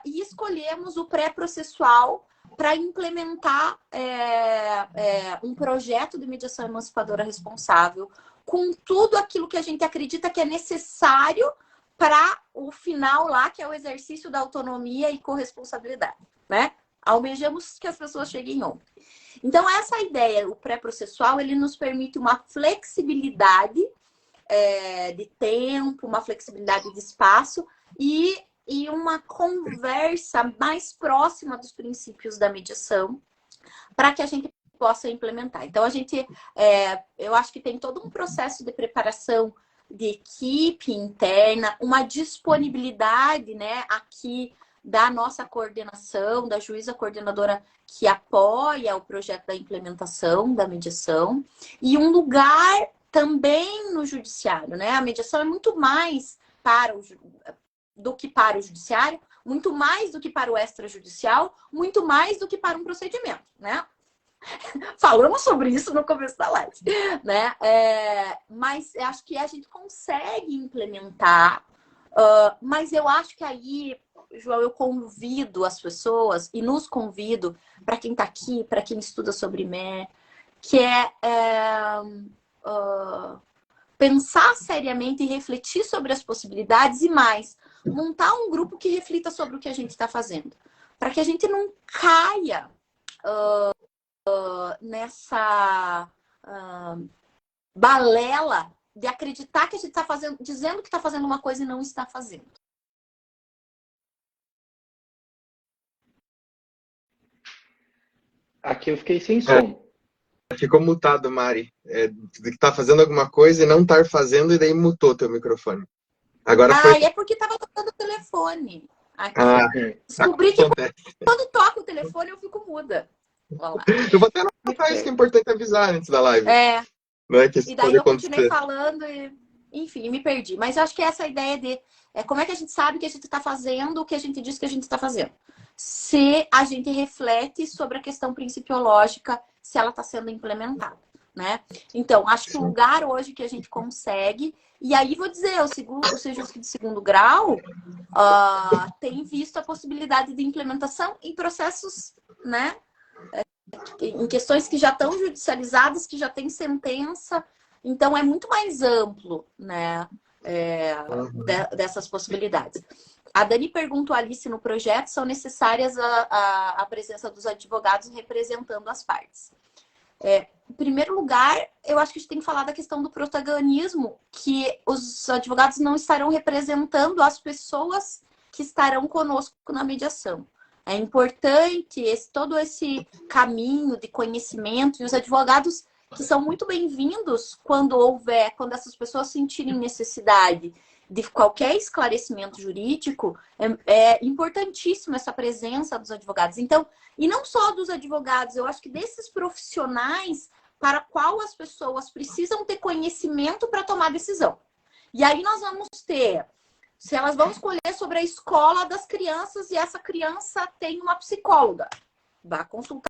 e escolhemos o pré-processual para implementar um projeto de mediação emancipadora responsável com tudo aquilo que a gente acredita que é necessário para o final lá, que é o exercício da autonomia e corresponsabilidade, né? Almejamos que as pessoas cheguem ontem. Então, essa ideia, o pré-processual, ele nos permite uma flexibilidade de tempo, uma flexibilidade de espaço e uma conversa mais próxima dos princípios da mediação para que a gente possa implementar. Então, eu acho que tem todo um processo de preparação de equipe interna, uma disponibilidade, né, aqui da nossa coordenação, da juíza coordenadora que apoia o projeto da implementação da mediação, e um lugar também no judiciário, né? A mediação é muito mais do que para o judiciário, muito mais do que para o extrajudicial, muito mais do que para um procedimento, né? Falamos sobre isso no começo da live, né? Mas eu acho que a gente consegue implementar, mas eu acho que aí, João, eu convido as pessoas e nos convido, para quem está aqui, para quem estuda sobre MER, que pensar seriamente e refletir sobre as possibilidades e mais, montar um grupo que reflita sobre o que a gente está fazendo, para que a gente não caia nessa balela de acreditar que a gente está fazendo, dizendo que está fazendo uma coisa e não está fazendo. Aqui eu fiquei sem som. Ficou mutado, Mari. Que tá fazendo alguma coisa e não tá fazendo, e daí mutou teu microfone. Agora foi. É porque estava tocando o telefone aqui. Descobri que quando toca o telefone eu fico muda. Eu vou até anotar isso, que é importante avisar antes da live. Não é que isso e daí eu continuei falando e, enfim, me perdi. Mas eu acho que essa ideia de como é que a gente sabe que a gente está fazendo o que a gente diz que a gente está fazendo. Se a gente reflete sobre a questão principiológica, se ela está sendo implementada, né? Então, acho que o lugar hoje que a gente consegue, e aí vou dizer, o Sejusc de segundo grau tem visto a possibilidade de implementação em processos, né? Em questões que já estão judicializadas, que já tem sentença, então é muito mais amplo, né? Dessas possibilidades. A Dani perguntou ali se no projeto são necessárias a presença dos advogados representando as partes. Em primeiro lugar, eu acho que a gente tem que falar da questão do protagonismo, que os advogados não estarão representando as pessoas que estarão conosco na mediação. É importante todo esse caminho de conhecimento, e os advogados que são muito bem-vindos quando essas pessoas sentirem necessidade de qualquer esclarecimento jurídico, é importantíssima essa presença dos advogados. Então, e não só dos advogados, eu acho que desses profissionais para qual as pessoas precisam ter conhecimento para tomar decisão. E aí nós vamos ter, se elas vão escolher sobre a escola das crianças e essa criança tem uma psicóloga, vá consultar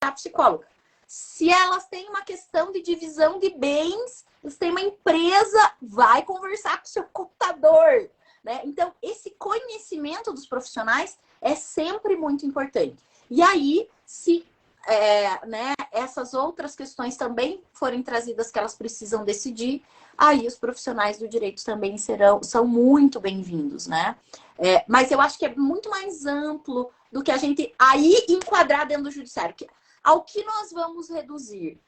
a psicóloga. Se elas têm uma questão de divisão de bens, eles têm uma empresa, vai conversar com o seu contador, né? Então, esse conhecimento dos profissionais é sempre muito importante. E aí, se essas outras questões também forem trazidas que elas precisam decidir, aí os profissionais do direito também são muito bem-vindos, né? Mas eu acho que é muito mais amplo do que a gente aí enquadrar dentro do judiciário. Ao que nós vamos reduzir?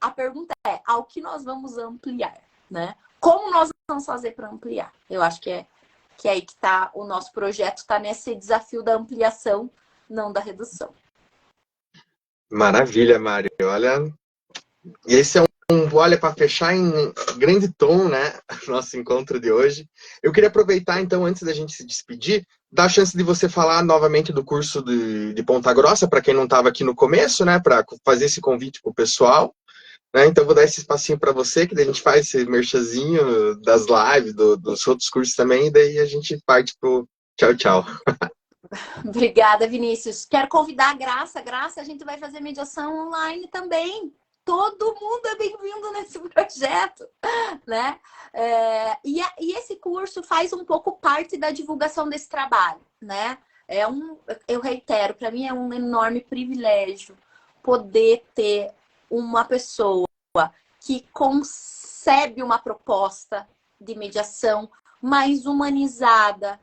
A pergunta ao que nós vamos ampliar, né? Como nós vamos fazer para ampliar? Eu acho que é aí que está o nosso projeto, está nesse desafio da ampliação, não da redução. Maravilha, Mário. Olha, e esse é olha, para fechar em grande tom, né, nosso encontro de hoje. Eu queria aproveitar, então, antes da gente se despedir, dar a chance de você falar novamente do curso de Ponta Grossa, para quem não estava aqui no começo, né, para fazer esse convite para o pessoal. Né? Então, vou dar esse espacinho para você, que daí a gente faz esse merchazinho das lives, dos outros cursos também, e daí a gente parte pro tchau, tchau. Obrigada, Vinícius. Quero convidar a Graça. Graça, a gente vai fazer mediação online também. Todo mundo é bem-vindo nesse projeto, né? E esse curso faz um pouco parte da divulgação desse trabalho, né? Eu reitero, para mim é um enorme privilégio poder ter uma pessoa que concebe uma proposta de mediação mais humanizada,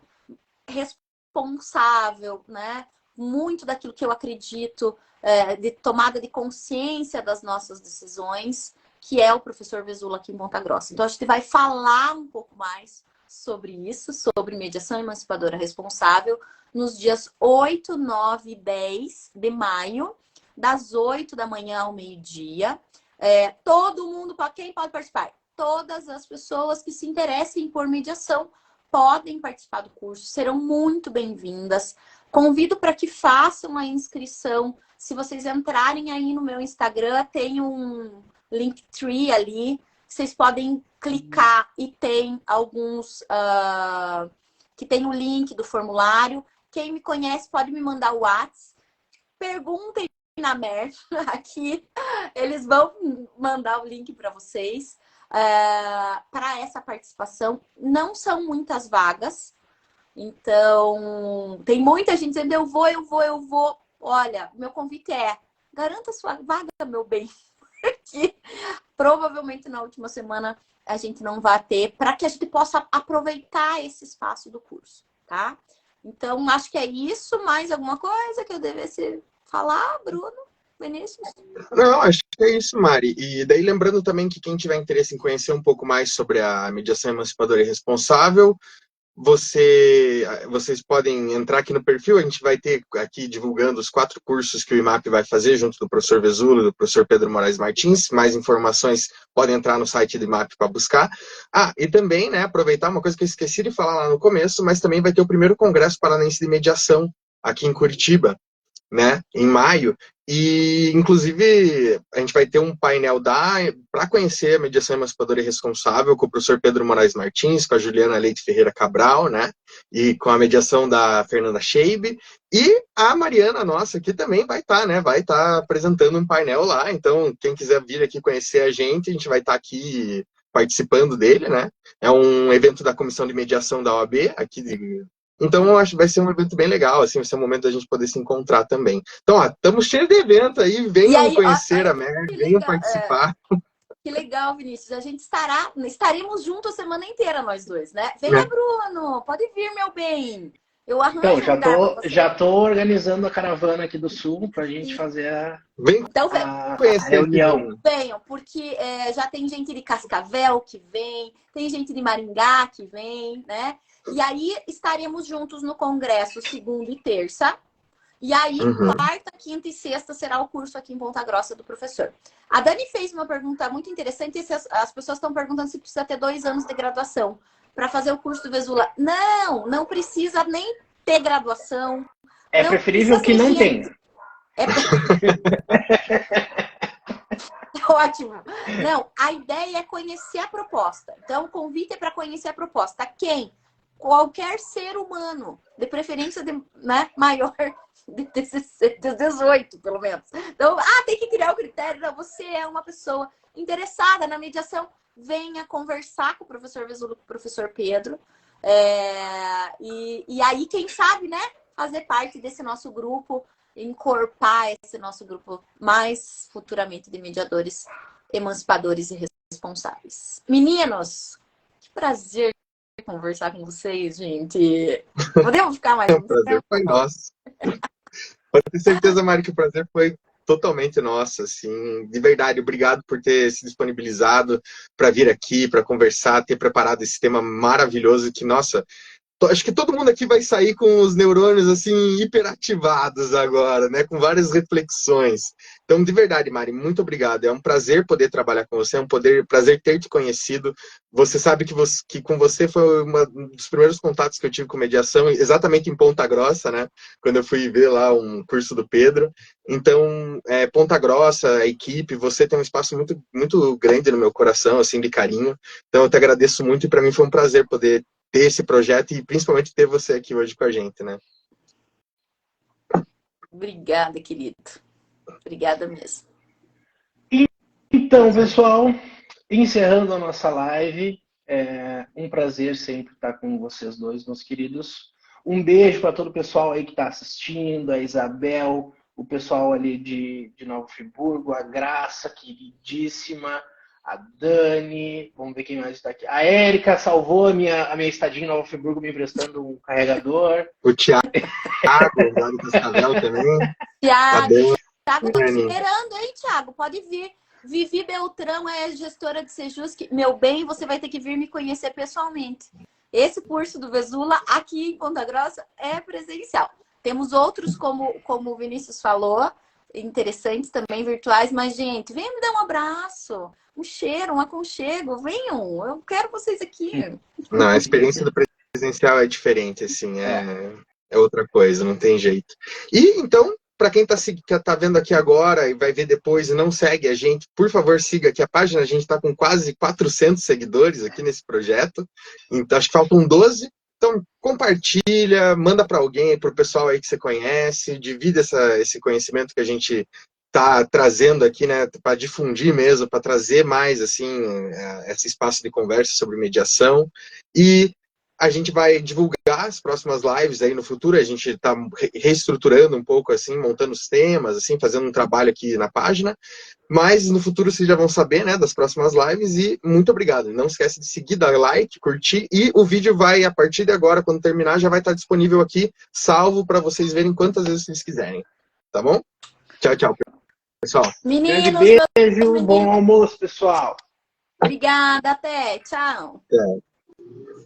responsável, né? Muito daquilo que eu acredito, de tomada de consciência das nossas decisões, que é o professor Vesula aqui em Ponta Grossa. Então, a gente vai falar um pouco mais sobre isso, sobre mediação emancipadora responsável, nos dias 8, 9 e 10 de maio, das 8 da manhã ao meio-dia. Todo mundo, quem pode participar? Todas as pessoas que se interessem por mediação podem participar do curso, serão muito bem-vindas. Convido para que façam a inscrição. Se vocês entrarem aí no meu Instagram, tem um Linktree ali. Vocês podem clicar e tem alguns que tem o link do formulário. Quem me conhece pode me mandar o WhatsApp. Perguntem na Mer, aqui, eles vão mandar o link para vocês para essa participação. Não são muitas vagas, então tem muita gente dizendo eu vou. Olha, meu convite é garanta sua vaga, meu bem, que provavelmente na última semana a gente não vai ter, para que a gente possa aproveitar esse espaço do curso, tá? Então, acho que é isso. Mais alguma coisa que eu devesse falar, Bruno, Vinícius? Não, acho que é isso, Mari. E daí lembrando também que quem tiver interesse em conhecer um pouco mais sobre a mediação emancipadora e responsável, vocês podem entrar aqui no perfil. A gente vai ter aqui divulgando os 4 cursos que o IMAP vai fazer junto do professor Vesulo e do professor Pedro Moraes Martins. Mais informações podem entrar no site do IMAP para buscar. E também, né, aproveitar uma coisa que eu esqueci de falar lá no começo, mas também vai ter o primeiro Congresso Paranaense de Mediação aqui em Curitiba, né, em maio, e inclusive a gente vai ter um painel para conhecer a mediação emancipadora e responsável com o professor Pedro Moraes Martins, com a Juliana Leite Ferreira Cabral, né, e com a mediação da Fernanda Scheibe, e a Mariana nossa aqui também vai estar, né, vai estar apresentando um painel lá. Então quem quiser vir aqui conhecer a gente vai estar aqui participando dele, né, é um evento da Comissão de Mediação da OAB, aqui então, eu acho que vai ser um evento bem legal, assim, vai ser um momento da gente poder se encontrar também. Então, estamos cheios de evento aí, venham conhecer a Mer, venham participar. Que legal, Vinícius. A gente estaremos juntos a semana inteira, nós dois, né? Venha, Bruno, pode vir, meu bem. Eu arranjo então, já tô organizando a caravana aqui do Sul pra gente fazer a reunião. Venham, porque já tem gente de Cascavel que vem, tem gente de Maringá que vem, né? E aí estaremos juntos no congresso segunda e terça. E aí, quarta, quinta e sexta será o curso aqui em Ponta Grossa do professor. A Dani fez uma pergunta muito interessante. As pessoas estão perguntando se precisa ter 2 anos de graduação para fazer o curso do Vesula. Não precisa nem ter graduação. É preferível que não tenha. Ótimo. Não, a ideia é conhecer a proposta. Então, o convite é para conhecer a proposta. Quem? Qualquer ser humano, de preferência maior de 18, pelo menos. Então, tem que criar o critério. Não, você é uma pessoa interessada na mediação, venha conversar com o professor Vesulo, com o professor Pedro. E aí, quem sabe, né, fazer parte desse nosso grupo, encorpar esse nosso grupo mais futuramente de mediadores, emancipadores e responsáveis. Meninos, que prazer conversar com vocês, gente. Podemos ficar mais O prazer foi nosso. Pode ter certeza, Mari, que o prazer foi totalmente nosso, assim, de verdade. Obrigado por ter se disponibilizado para vir aqui, para conversar, ter preparado esse tema maravilhoso que, nossa, acho que todo mundo aqui vai sair com os neurônios, assim, hiperativados agora, né? Com várias reflexões. Então, de verdade, Mari, muito obrigado. É um prazer poder trabalhar com você, é um prazer ter te conhecido. Você sabe que com você foi um dos primeiros contatos que eu tive com mediação, exatamente em Ponta Grossa, né? Quando eu fui ver lá um curso do Pedro. Então, Ponta Grossa, a equipe, você tem um espaço muito, muito grande no meu coração, assim, de carinho. Então, eu te agradeço muito e para mim foi um prazer poder ter esse projeto e principalmente ter você aqui hoje com a gente, né? Obrigada, querido. Obrigada mesmo. Então, pessoal, encerrando a nossa live, é um prazer sempre estar com vocês dois, meus queridos. Um beijo para todo o pessoal aí que está assistindo, a Isabel, o pessoal ali de Nova Friburgo, a Graça, queridíssima, a Dani, vamos ver quem mais está aqui. A Érica salvou a minha estadia em Nova Friburgo me emprestando um carregador. O Thiago, lá do Cascavel também. Thiago, tô te esperando, hein, Thiago? Pode vir. Vivi Beltrão é gestora de Sejus. Meu bem, você vai ter que vir me conhecer pessoalmente. Esse curso do Vesula aqui em Ponta Grossa é presencial. Temos outros, como o Vinícius falou, interessantes também, virtuais. Mas, gente, venha me dar um abraço, um cheiro, um aconchego. Venham, eu quero vocês aqui. Não, a experiência do presencial é diferente, assim, é outra coisa, não tem jeito. E, então, para quem tá vendo aqui agora e vai ver depois e não segue a gente, por favor, siga aqui a página. A gente está com quase 400 seguidores aqui nesse projeto. Então, acho que faltam 12 Então, compartilha, manda para alguém, para o pessoal aí que você conhece, divide esse conhecimento que a gente está trazendo aqui, né, para difundir mesmo, para trazer mais, assim, esse espaço de conversa sobre mediação. E a gente vai divulgar as próximas lives aí no futuro, a gente está reestruturando um pouco, assim, montando os temas, assim, fazendo um trabalho aqui na página. Mas no futuro vocês já vão saber, né, das próximas lives. E muito obrigado. Não esquece de seguir, dar like, curtir. E o vídeo vai, a partir de agora, quando terminar, já vai estar disponível aqui, salvo para vocês verem quantas vezes vocês quiserem. Tá bom? Tchau, tchau, pessoal. Grande Meninos, beijo, bom almoço, pessoal. obrigada, até, tchau. É.